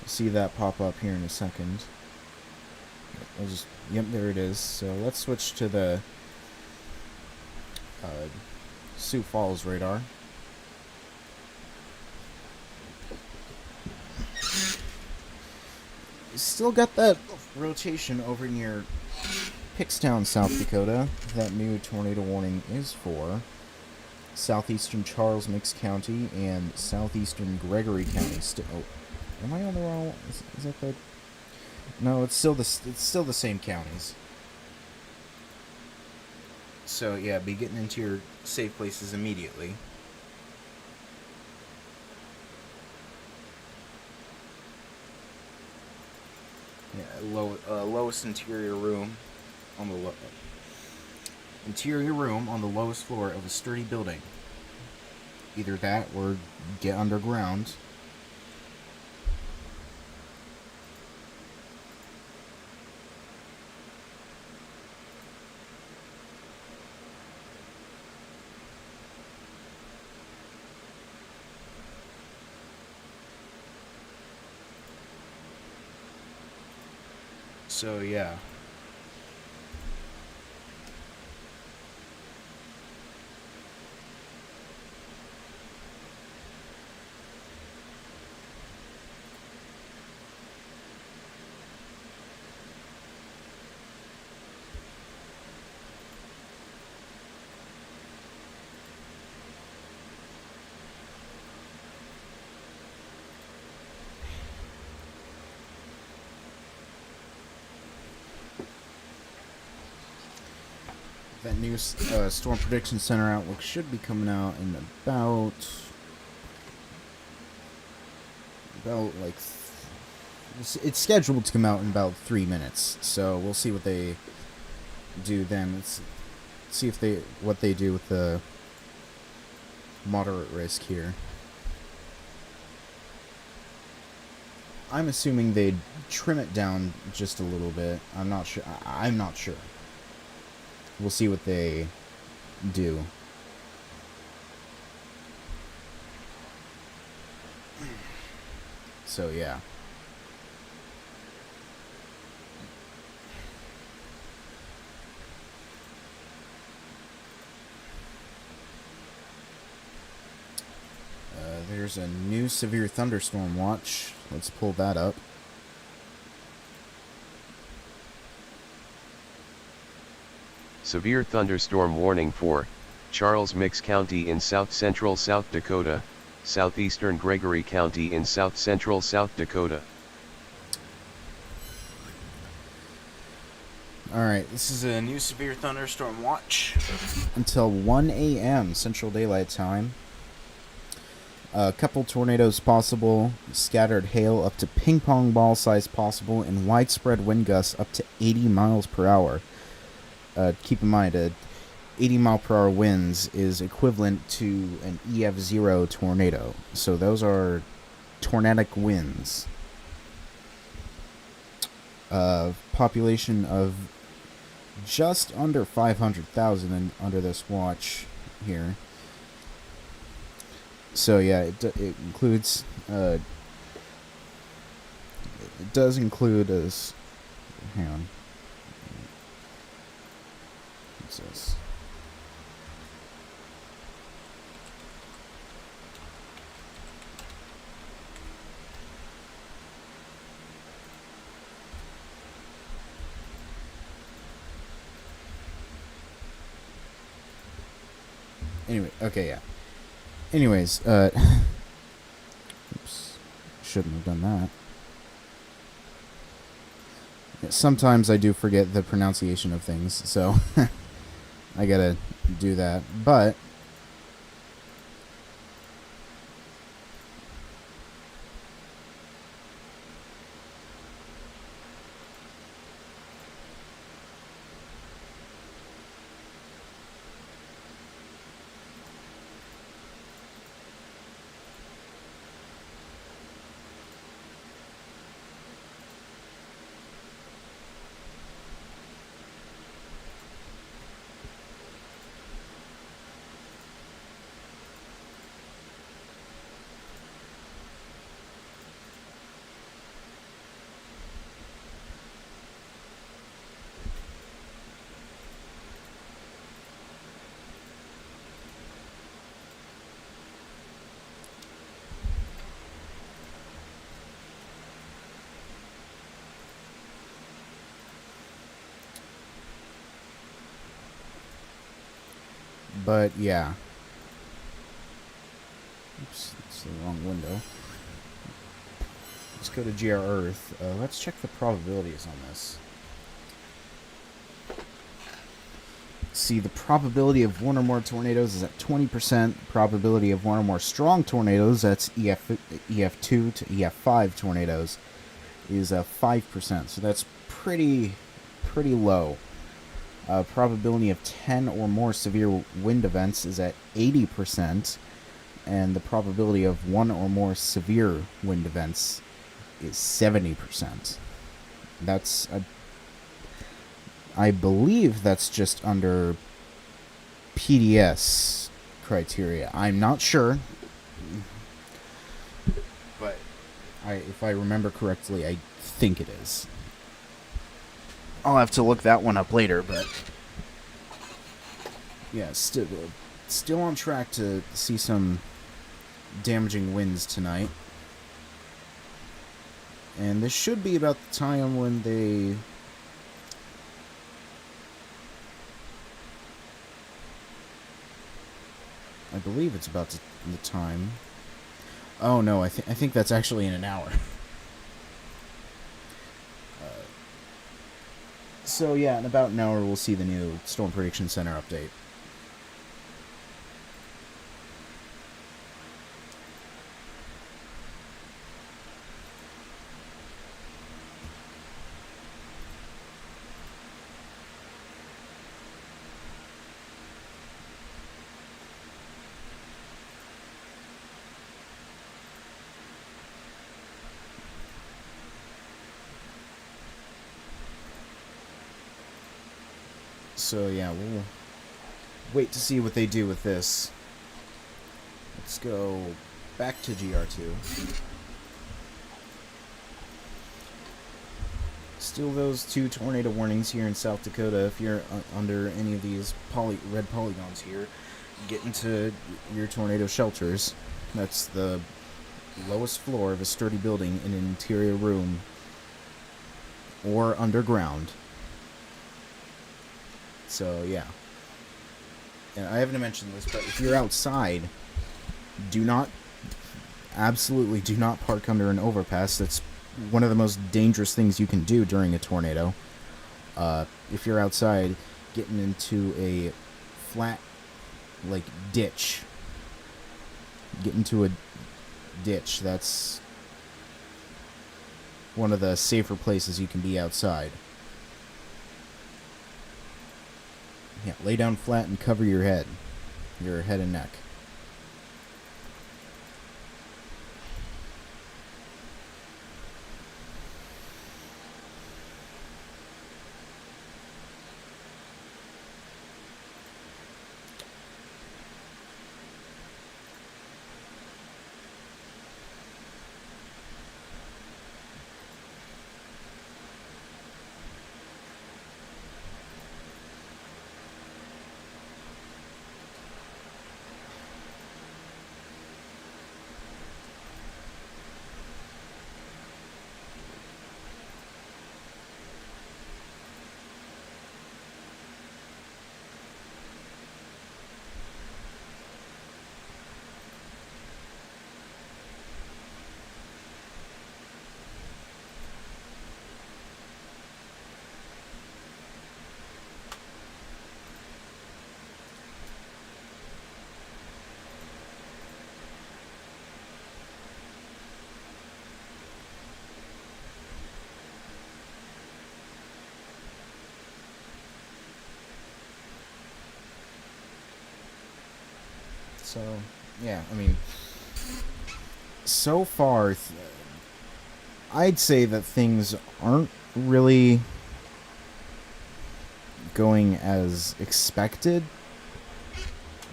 See that pop up here in a second. I'll just, yep, there it is. So let's switch to the Sioux Falls radar. Still got that rotation over near Hickstown, South Dakota. That new tornado warning is for southeastern Charles Mix County and southeastern Gregory County. Oh, am I on the wrong? Is that the? No, it's still the same counties. So yeah, be getting into your safe places immediately. Yeah, lowest interior room on the interior room on the lowest floor of a sturdy building. Either that or get underground. So yeah. That new Storm Prediction Center outlook should be coming out in about like it's scheduled to come out in about 3 minutes. So we'll see what they do then. Let's see if what they do with the moderate risk here. I'm assuming they'd trim it down just a little bit. I'm not sure. I'm not sure. We'll see what they do. So yeah. there's a new severe thunderstorm watch. Let's pull that up. Severe thunderstorm warning for Charles Mix County in south-central South Dakota, southeastern Gregory County in south-central South Dakota. Alright, this is a new severe thunderstorm watch until 1 a.m. Central Daylight Time. A couple tornadoes possible, scattered hail up to ping pong ball size possible, and widespread wind gusts up to 80 miles per hour. Keep in mind, 80 mile per hour winds is equivalent to an EF0 tornado. So those are tornadic winds. Population of just under 500,000 under this watch here. So yeah, it includes it does include as hang on. What's this? Anyway, okay, yeah. Anyways, oops, shouldn't have done that. Yeah, sometimes I do forget the pronunciation of things, so I gotta do that. But yeah. Oops, it's the wrong window. Let's go to GR Earth. Let's check the probabilities on this. See, the probability of one or more tornadoes is at 20%. Probability of one or more strong tornadoes, that's EF2 to EF5 tornadoes, is 5%. So that's pretty low. Probability of 10 or more severe wind events is at 80%. And the probability of one or more severe wind events is 70%. That's I believe that's just under PDS criteria. I'm not sure, but if I remember correctly, I think it is. I'll have to look that one up later, but yeah, still on track to see some damaging winds tonight. And this should be about the time when they I believe it's about the time. Oh no, I think that's actually in an hour. So yeah, in about an hour we'll see the new Storm Prediction Center update. So yeah, we'll wait to see what they do with this. Let's go back to GR2. Still those 2 tornado warnings here in South Dakota. If you're under any of these red polygons here, get into your tornado shelters. That's the lowest floor of a sturdy building in an interior room or underground. So, yeah. And I haven't mentioned this, but if you're outside, absolutely do not park under an overpass. That's one of the most dangerous things you can do during a tornado. If you're outside, getting into a flat, ditch. Get into a ditch. That's one of the safer places you can be outside. Yeah, lay down flat and cover your head and neck. So, yeah, I mean, so far, I'd say that things aren't really going as expected,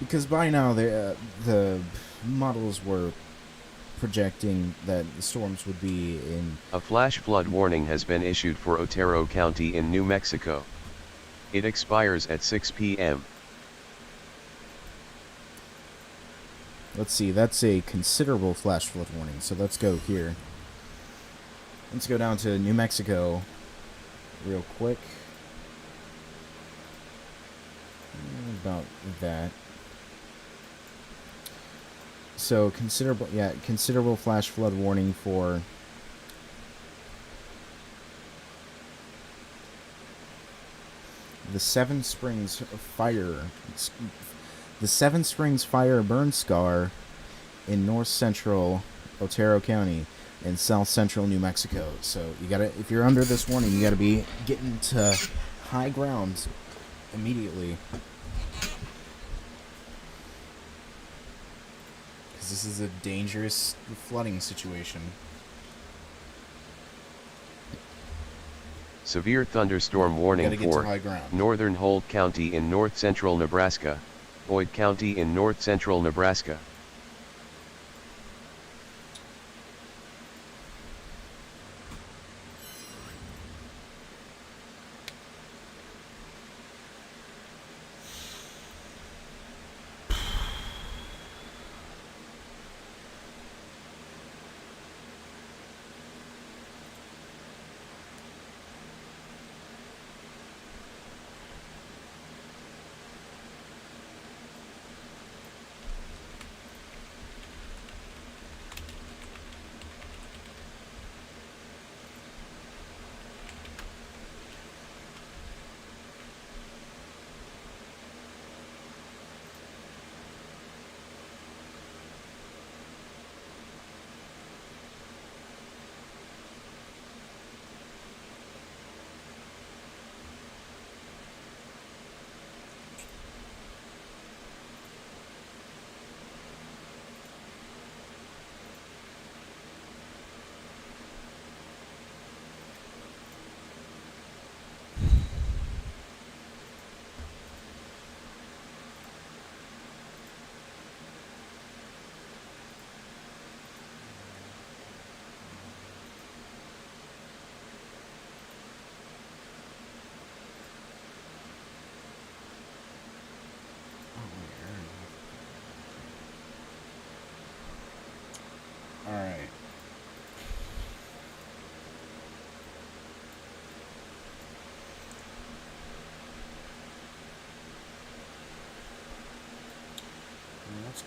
because by now the models were projecting that the storms would be in... A flash flood warning has been issued for Otero County in New Mexico. It expires at 6 p.m. Let's see, that's a considerable flash flood warning, so let's go here. Let's go down to New Mexico real quick. About that. So considerable flash flood warning for the Seven Springs fire burn scar in north central Otero County in south central New Mexico. So if you're under this warning, you gotta be getting to high ground immediately, because this is a dangerous flooding situation. Severe thunderstorm warning for northern Holt County in north central Nebraska, Boyd County in north central Nebraska.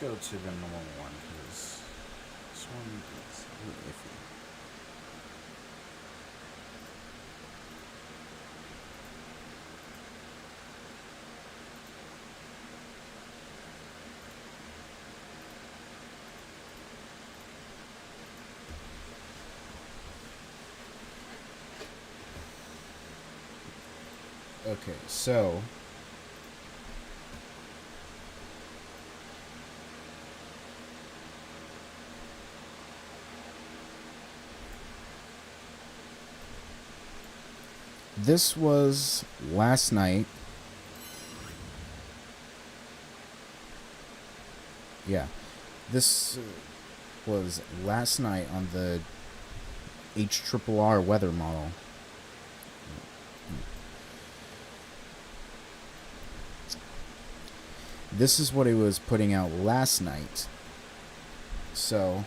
go to the normal one because this one is a little iffy. Okay, so this was last night. Yeah, this was last night on the HRRR weather model. This is what it was putting out last night. So,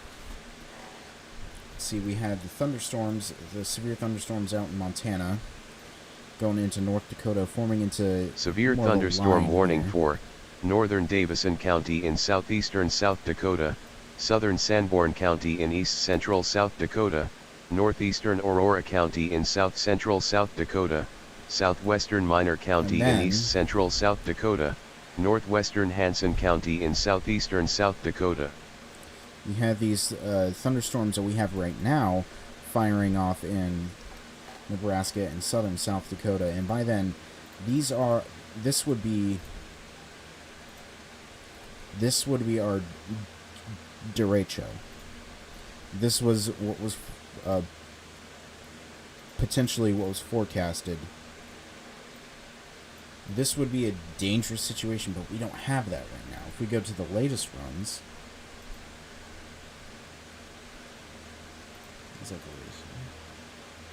see, we had the thunderstorms, the severe thunderstorms out in Montana, going into North Dakota, forming into severe thunderstorm warning for northern Davison County in southeastern South Dakota, southern Sanborn County in east central South Dakota, northeastern Aurora County in south central South Dakota, southwestern Minor County in east central South Dakota, northwestern Hanson County in southeastern South Dakota. You have these thunderstorms that we have right now firing off in Nebraska and southern South Dakota, and by then this would be our derecho. This was what was potentially what was forecasted. This would be a dangerous situation, but we don't have that right now. If we go to the latest runs,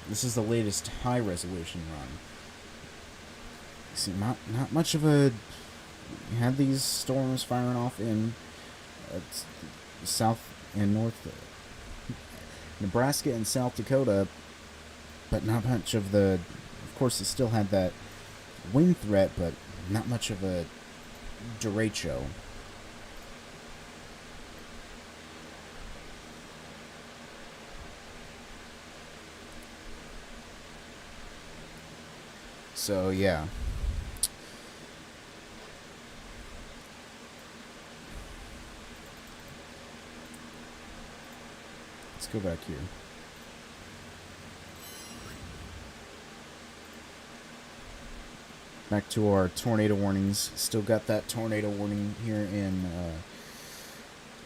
this is the latest high resolution run. See, not much of a. You had these storms firing off in South and North Nebraska and South Dakota, but not much of the. Of course, it still had that wind threat, but not much of a derecho. So, yeah. Let's go back here. Back to our tornado warnings. Still got that tornado warning here in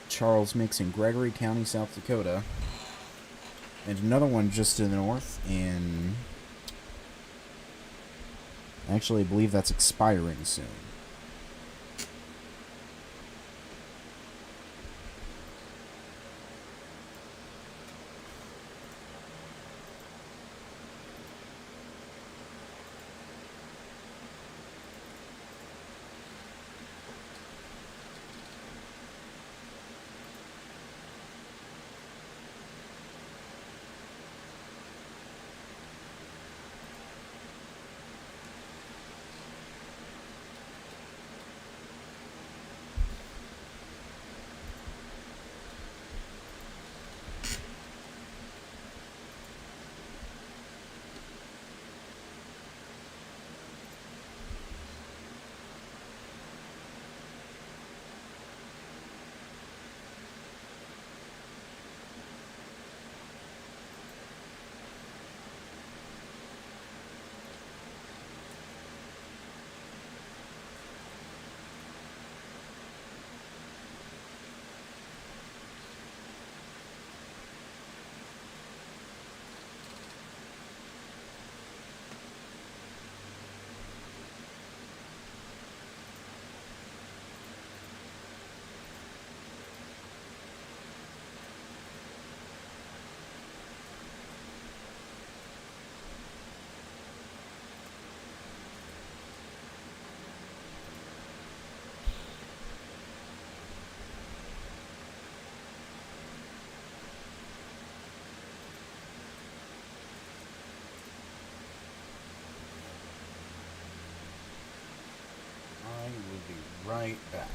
Charles Mix in Gregory County, South Dakota. And another one just to the north in... Actually, I believe that's expiring soon. Right back.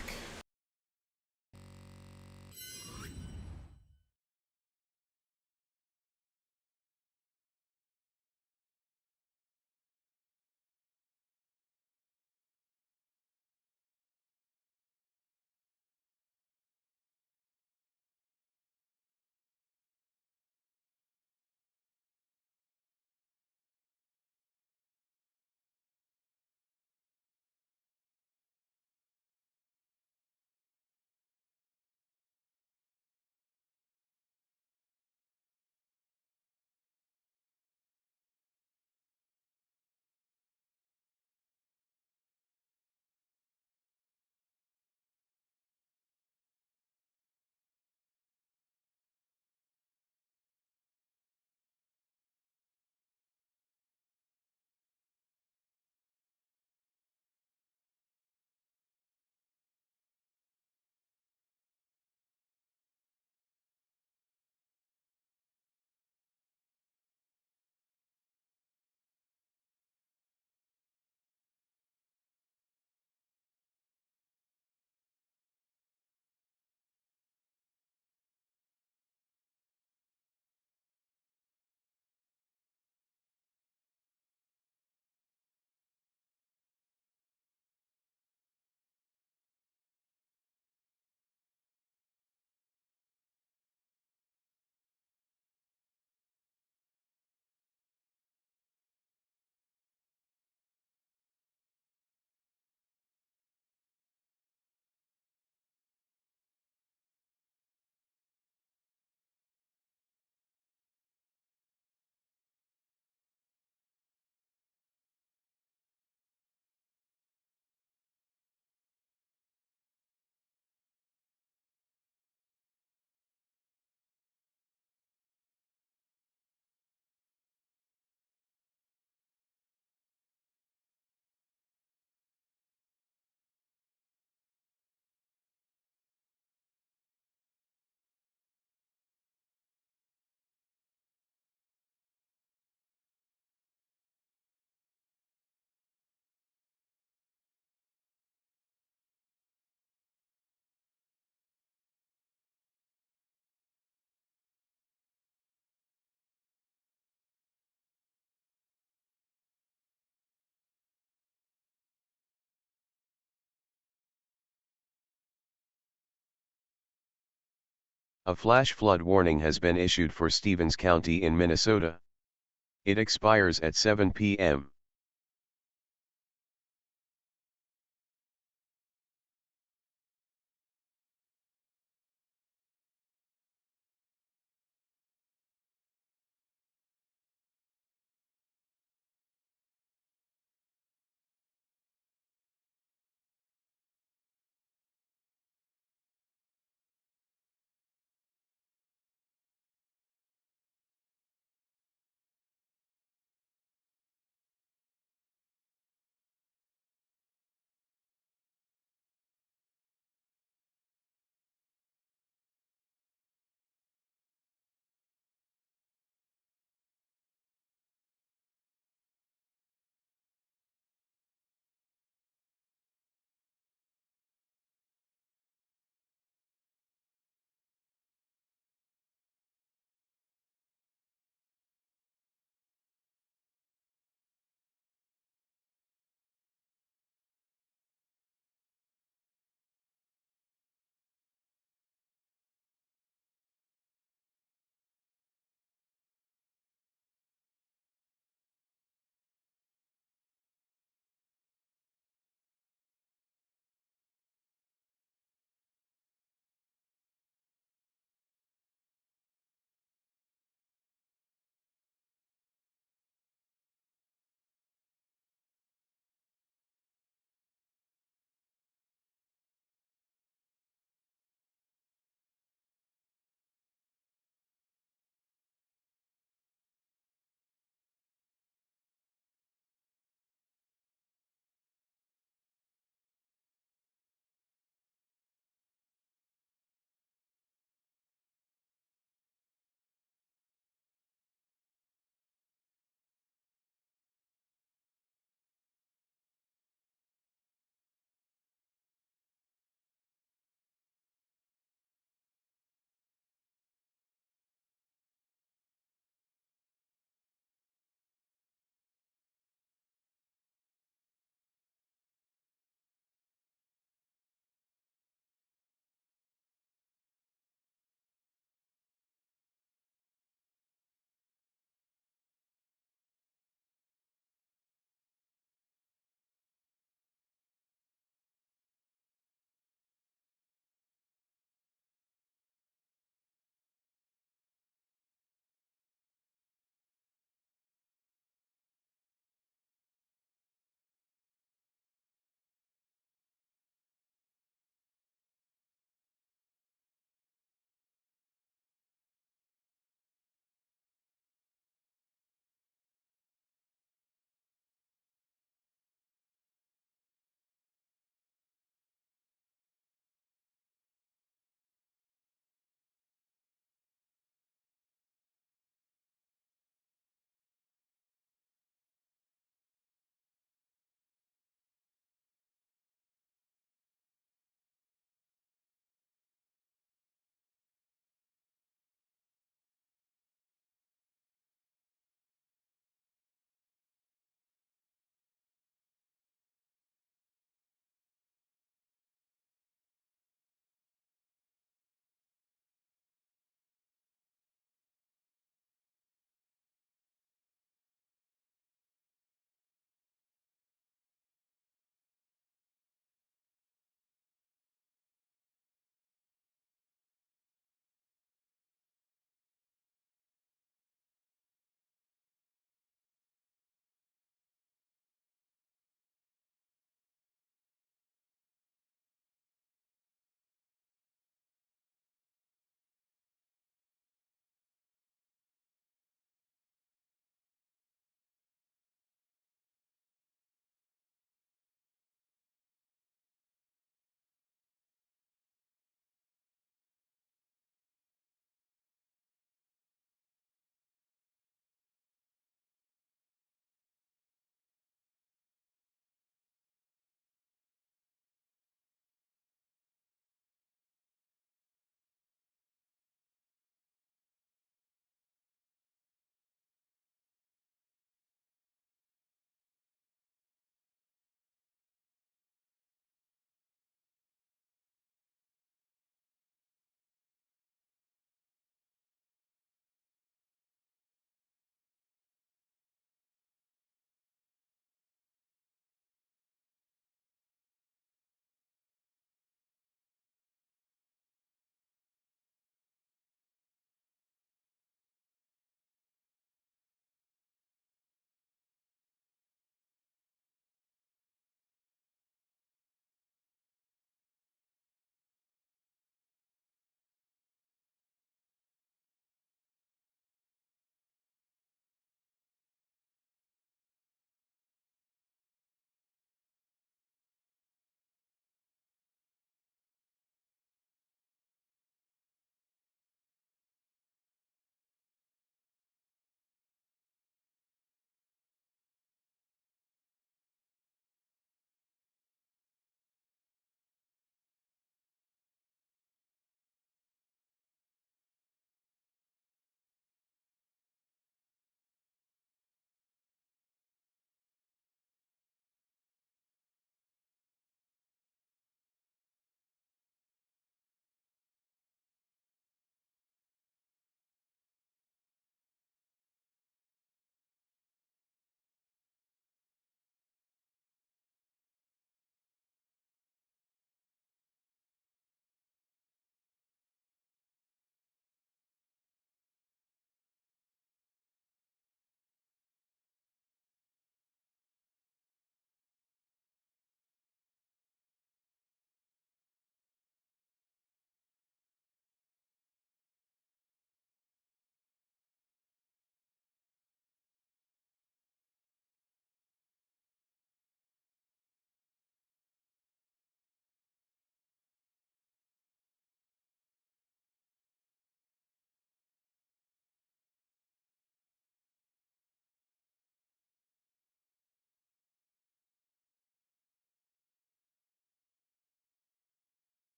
A flash flood warning has been issued for Stevens County in Minnesota. It expires at 7 p.m.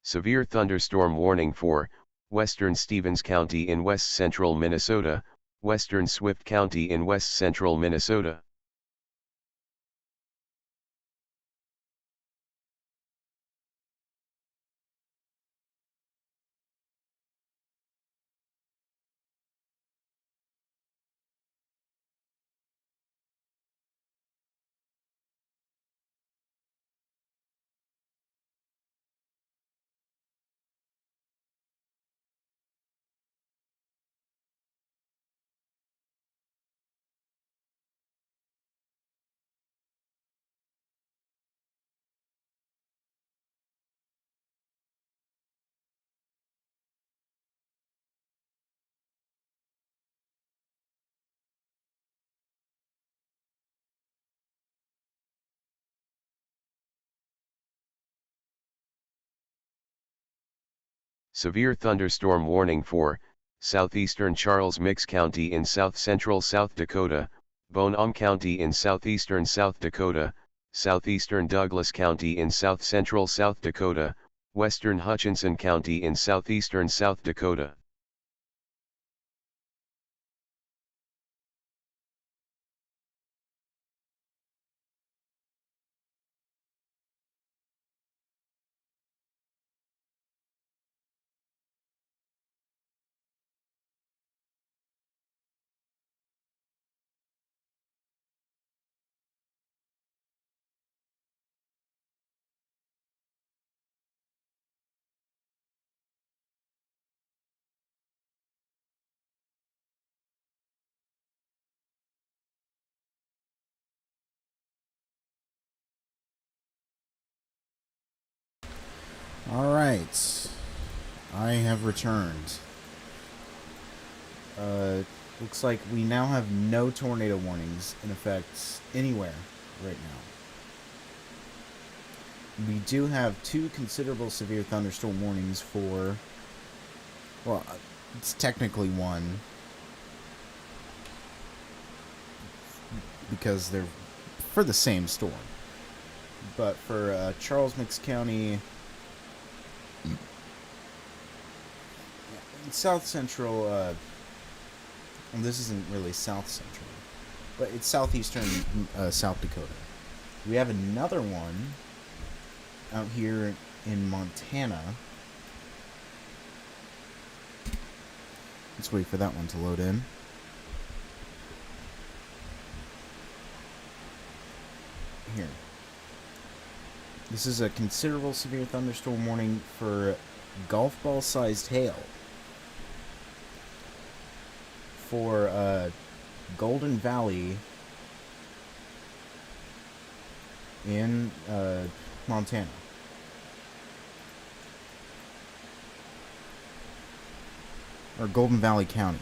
Severe thunderstorm warning for western Stevens County in west central Minnesota, western Swift County in west central Minnesota. Severe thunderstorm warning for southeastern Charles Mix County in south-central South Dakota, Bonham County in southeastern South Dakota, southeastern Douglas County in south-central South Dakota, western Hutchinson County in southeastern South Dakota. Alright. I have returned. Looks like we now have no tornado warnings in effect anywhere right now. We do have 2 considerable severe thunderstorm warnings for... Well, it's technically 1. Because they're for the same storm. But for Charles Mix County... South Central, well, this isn't really South Central, but it's southeastern South Dakota. We have another one out here in Montana. Let's wait for that one to load in. Here. This is a considerable severe thunderstorm warning for golf ball sized hail. For Golden Valley in Montana. Or Golden Valley County.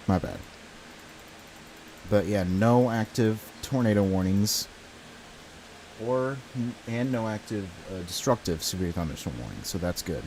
My bad. But yeah, no active tornado warnings and no active destructive severe thunderstorm warnings, so that's good.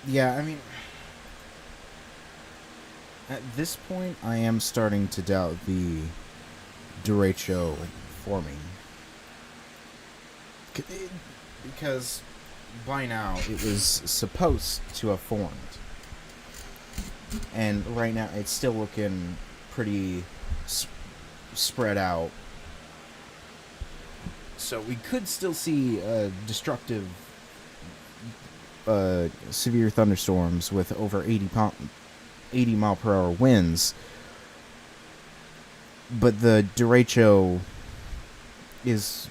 Yeah, I mean, at this point, I am starting to doubt the Derecho forming. Because by now, it was supposed to have formed. And right now, it's still looking pretty spread out. So we could still see destructive severe thunderstorms with over 80 mile per hour winds, but the derecho is,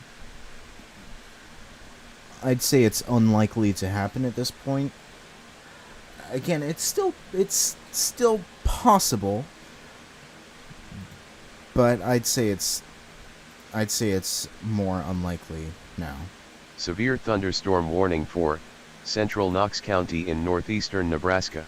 I'd say it's unlikely to happen at this point. Again, it's still possible, but I'd say it's more unlikely now. Severe thunderstorm warning for central Knox County in northeastern Nebraska.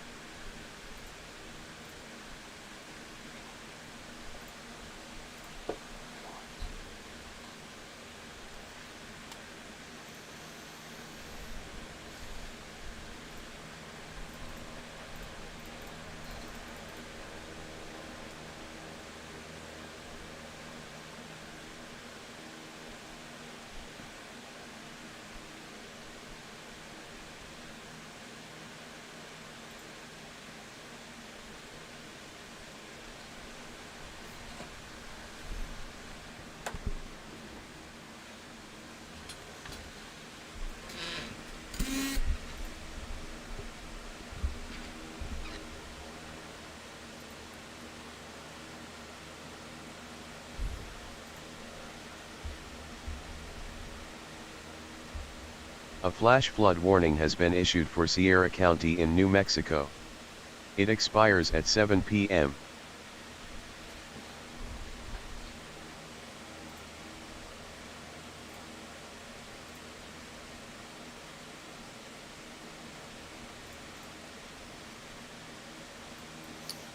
A flash flood warning has been issued for Sierra County in New Mexico. It expires at 7 p.m.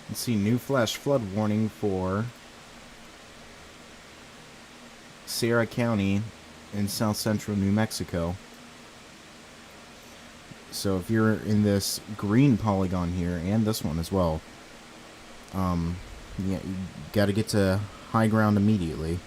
Let's see, new flash flood warning for Sierra County in south central New Mexico. So if you're in this green polygon here, and this one as well, yeah, you got to get to high ground immediately.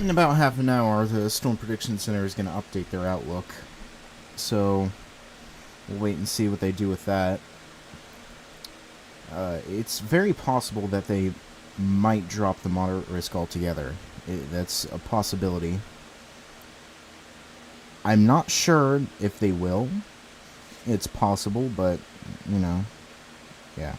In about half an hour, the Storm Prediction Center is going to update their outlook. So, we'll wait and see what they do with that. It's very possible that they might drop the moderate risk altogether. That's a possibility. I'm not sure if they will. It's possible, but, you know, yeah.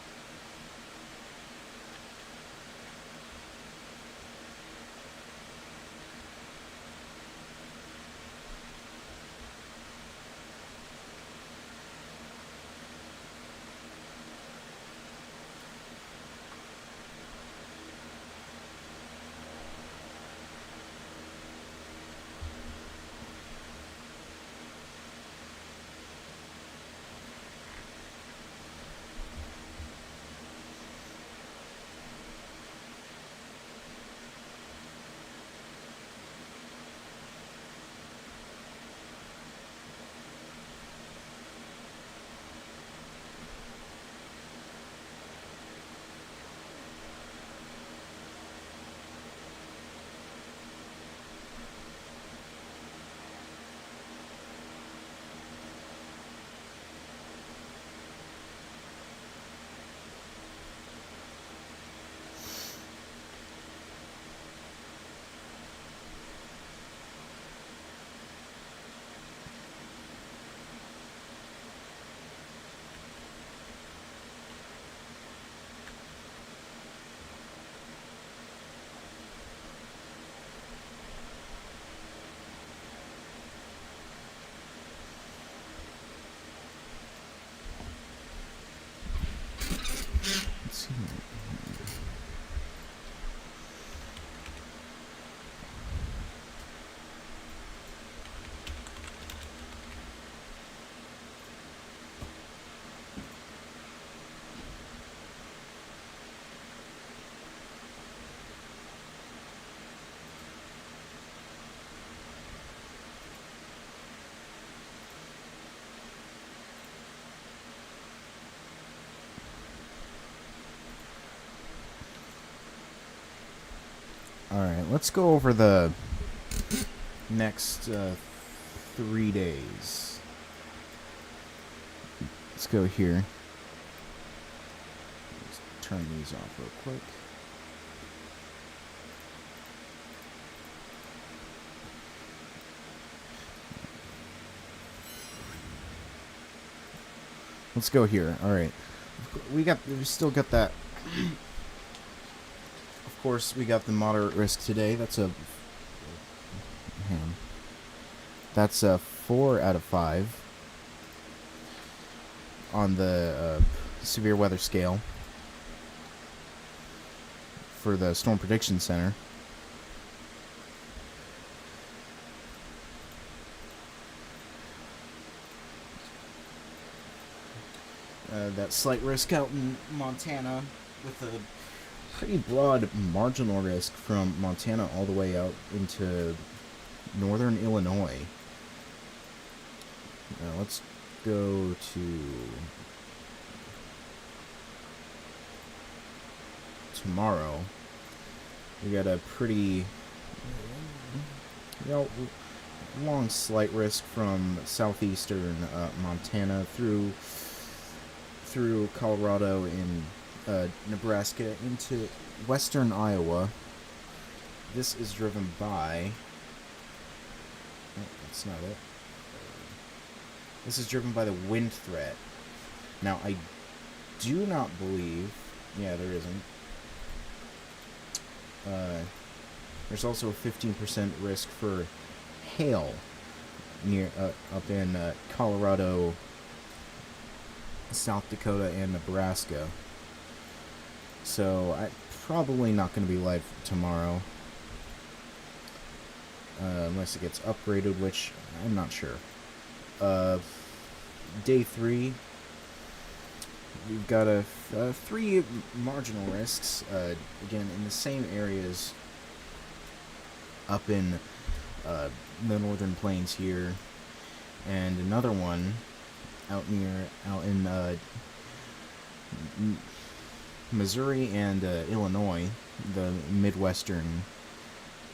Alright, let's go over the next 3 days. Let's go here. Let's turn these off real quick. Let's go here. Alright. We still got that. Of course, we got the moderate risk today. That's a 4 out of 5 on the severe weather scale for the Storm Prediction Center. That slight risk out in Montana with a pretty broad marginal risk from Montana all the way out into northern Illinois. Now let's go to tomorrow. We got a pretty long slight risk from southeastern Montana through Colorado and Nebraska into western Iowa. This is driven by... Oh, that's not it. This is driven by the wind threat. Now, I do not believe... Yeah, there isn't. There's also a 15% risk for hail near up in Colorado, South Dakota, and Nebraska. So I'm probably not going to be live tomorrow, unless it gets upgraded, which I'm not sure. Day 3, we've got 3 marginal risks, again in the same areas up in the northern plains here, and another one out in Missouri and Illinois, the midwestern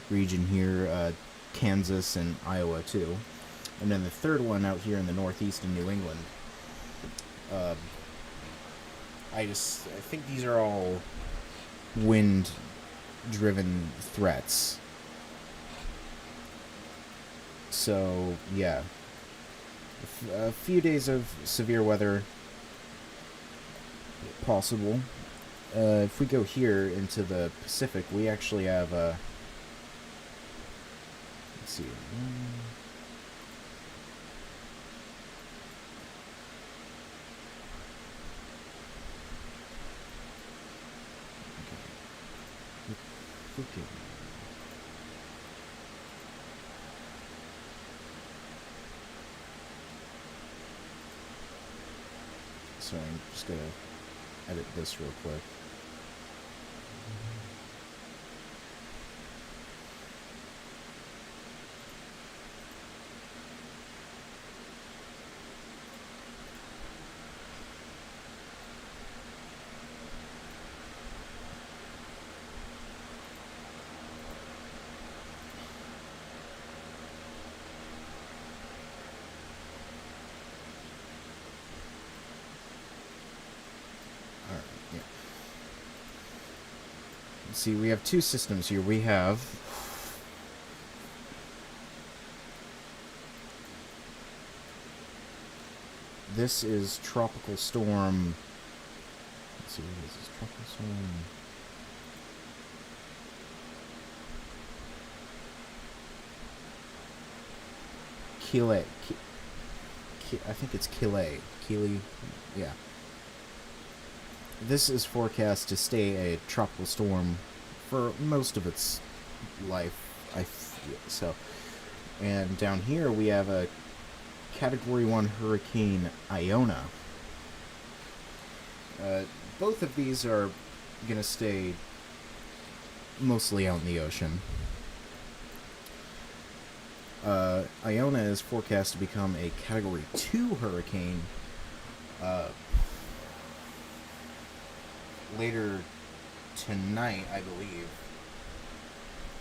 region here, Kansas and Iowa too, and then the third one out here in the northeast in New England. I think these are all wind-driven threats. So yeah. A few days of severe weather possible. If we go here into the Pacific, we actually have let's see. Okay. Sorry, I'm just gonna edit this real quick. See, we have 2 systems here. We have this is Tropical Storm. Let's see, what is this? Tropical Storm. Kile. I think it's Kile. Yeah. This is forecast to stay a tropical storm for most of its life, so. And down here we have a Category 1 Hurricane Iona. Both of these are going to stay mostly out in the ocean. Iona is forecast to become a Category 2 hurricane later tonight, I believe.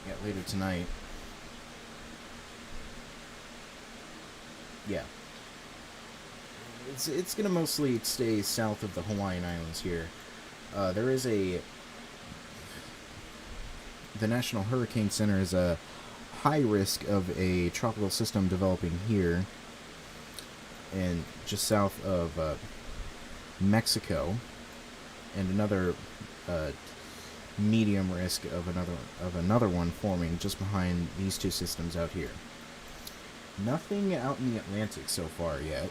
Yeah, later tonight. Yeah. It's gonna mostly stay south of the Hawaiian Islands here. There is the National Hurricane Center is a high risk of a tropical system developing here, and just south of Mexico, and another medium risk of another one forming just behind these two systems out here. Nothing out in the Atlantic so far yet.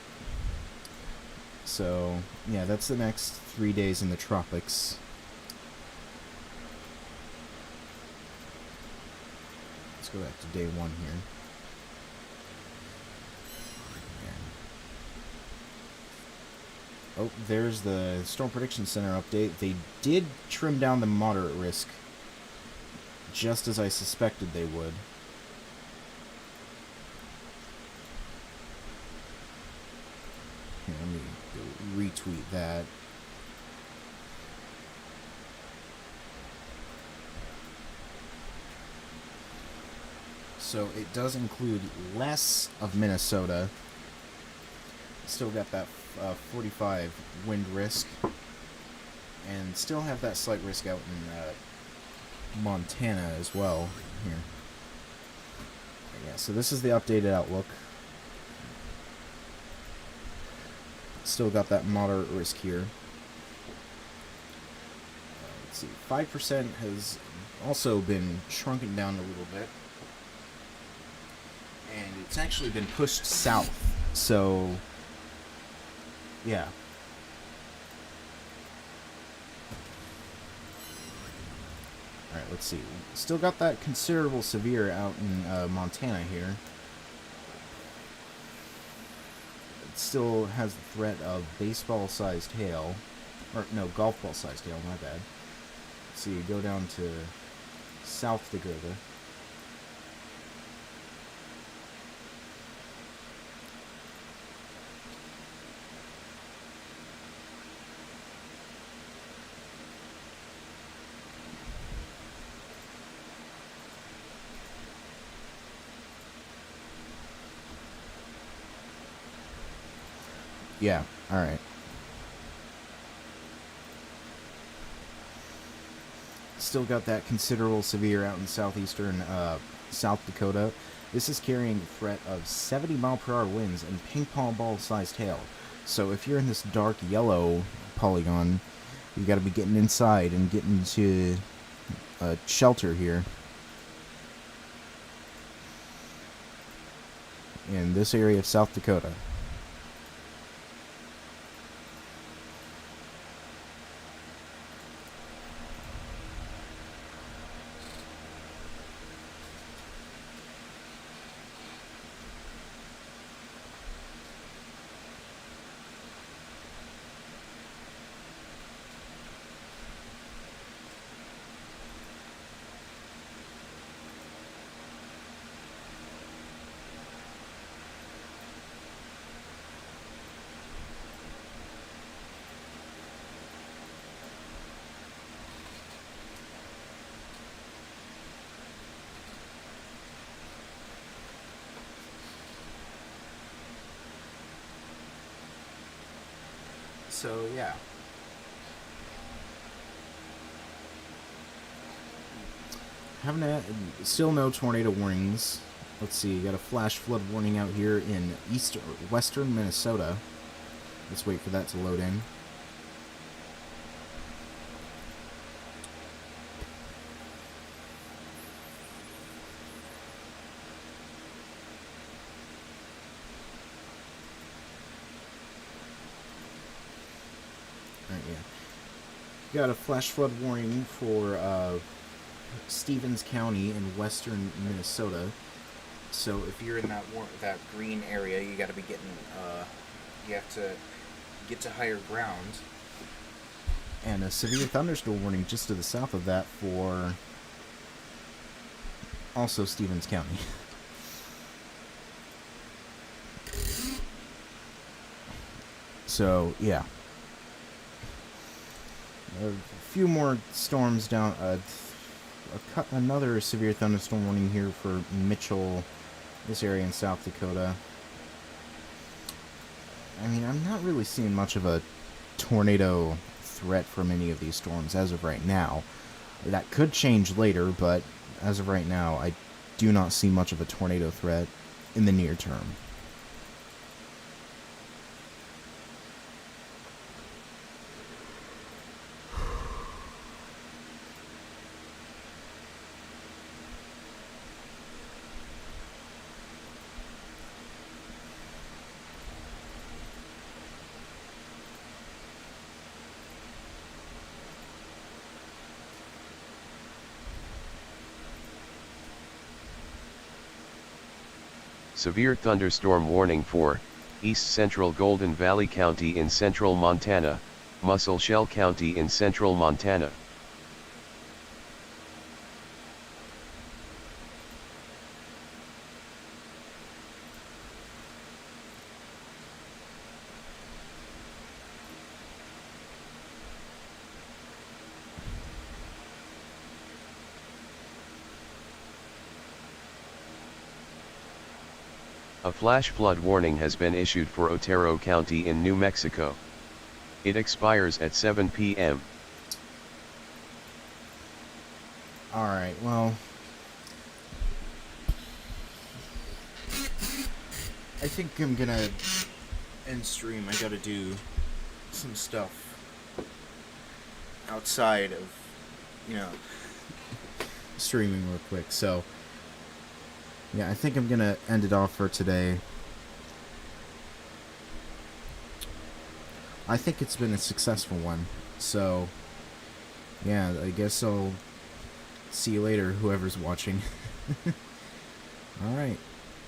So, yeah, that's the next 3 days in the tropics. Let's go back to day 1 here. Oh, there's the Storm Prediction Center update. They did trim down the moderate risk, just as I suspected they would. Here, let me retweet that. So it does include less of Minnesota. Still got that 45 wind risk, and still have that slight risk out in Montana as well. Here, yeah. So this is the updated outlook. Still got that moderate risk here. Let's see, 5% has also been shrunken down a little bit, and it's actually been pushed south. So, yeah. Alright, let's see. Still got that considerable severe out in Montana here. It still has the threat of baseball-sized hail. Or, no, golf ball-sized hail, my bad. Let's see, go down to South Dakota. Yeah, alright. Still got that considerable severe out in southeastern South Dakota. This is carrying the threat of 70-mile-per-hour winds and ping-pong ball-sized hail. So if you're in this dark yellow polygon, you got to be getting inside and getting to shelter here. In this area of South Dakota. So, yeah. Still no tornado warnings. Let's see, you got a flash flood warning out here in western Minnesota. Let's wait for that to load in. Got a flash flood warning for Stevens County in western Minnesota. So if you're in that green area, you got to be getting you have to get to higher ground. And a severe thunderstorm warning just to the south of that for also Stevens County. So yeah. A few more storms down, another severe thunderstorm warning here for Mitchell, this area in South Dakota. I mean, I'm not really seeing much of a tornado threat from any of these storms as of right now. That could change later, but as of right now, I do not see much of a tornado threat in the near term. Severe thunderstorm warning for East Central Golden Valley County in central Montana, Musselshell County in central Montana. A flash flood warning has been issued for Otero County in New Mexico. It expires at 7 p.m. Alright, well, I think I'm gonna end stream. I gotta do some stuff outside of, streaming real quick. So, yeah, I think I'm gonna end it off for today. I think it's been a successful one. So, yeah, I guess I'll see you later, whoever's watching. Alright.